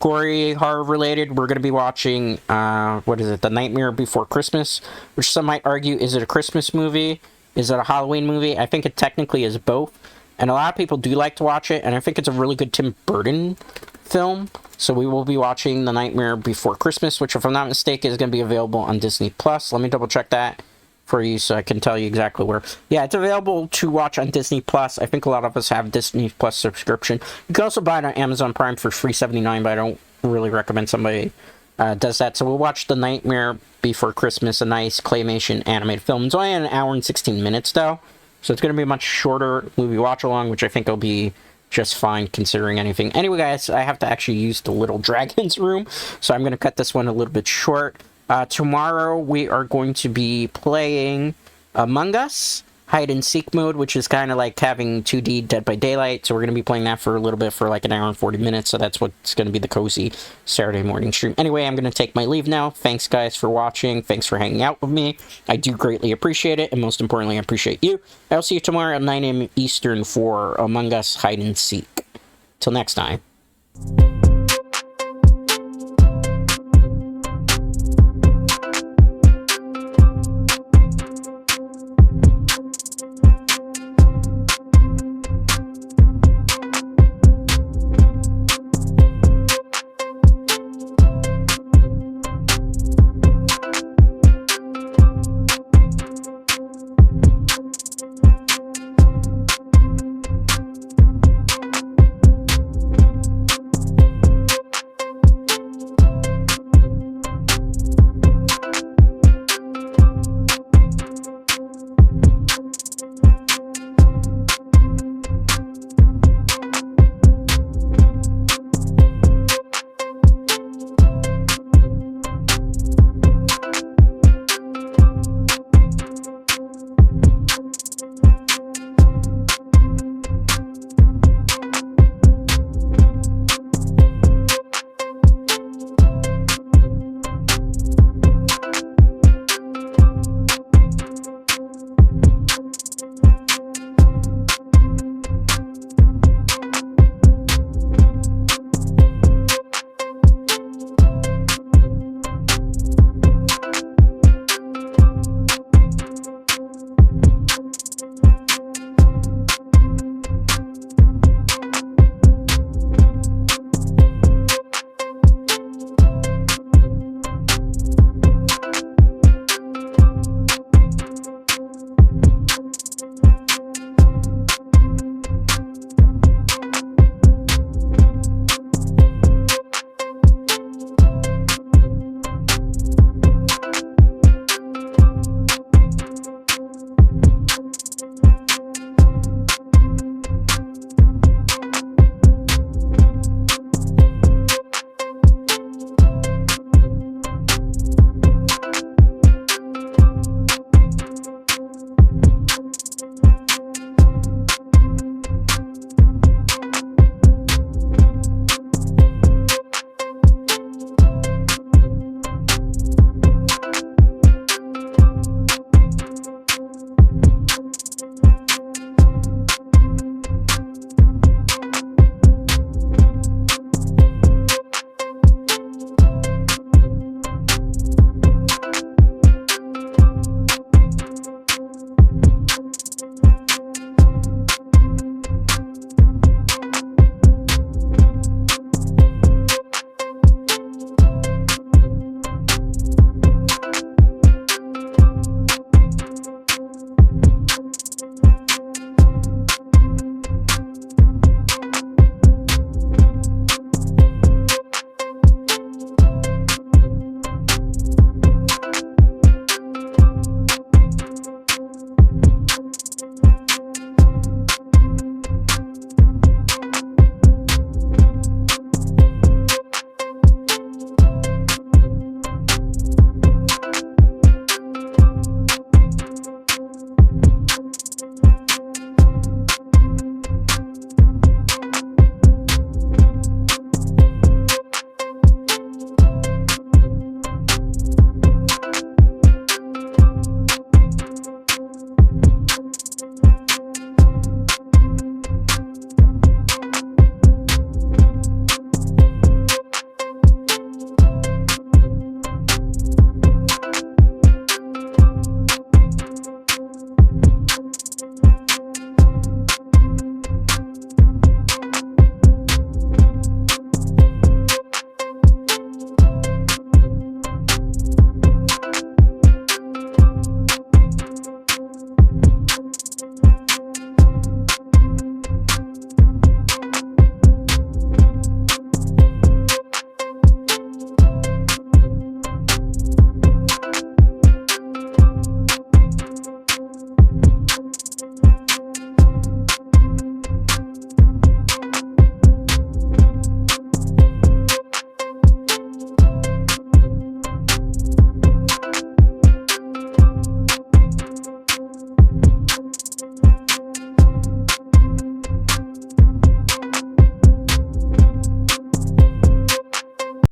gory, horror-related. We're going to be watching, what is it, The Nightmare Before Christmas, which some might argue, is it a Christmas movie? Is it a Halloween movie? I think it technically is both. And a lot of people do like to watch it, and I think it's a really good Tim Burton film. So we will be watching The Nightmare Before Christmas, which, if I'm not mistaken, is going to be available on Disney+. Let me double-check that for you so I can tell you exactly where. Yeah, it's available to watch on Disney+. I think a lot of us have Disney+ subscription. You can also buy it on Amazon Prime for $3.79, but I don't really recommend somebody does that. So we'll watch The Nightmare Before Christmas, a nice claymation animated film. It's only an hour and 16 minutes, though. So it's going to be a much shorter movie watch-along, which I think will be just fine considering anything. Anyway, guys, I have to actually use the Little Dragons room, so I'm going to cut this one a little bit short. Tomorrow, we are going to be playing Among Us, hide-and-seek mode, which is kind of like having 2D Dead by Daylight, so we're going to be playing that for a little bit, for like an hour and 40 minutes, so that's what's going to be the cozy Saturday morning stream. Anyway, I'm going to take my leave now. Thanks, guys, for watching. Thanks for hanging out with me. I do greatly appreciate it, and most importantly, I appreciate you. I'll see you tomorrow at 9 a.m. Eastern for Among Us Hide-and-Seek. Till next time.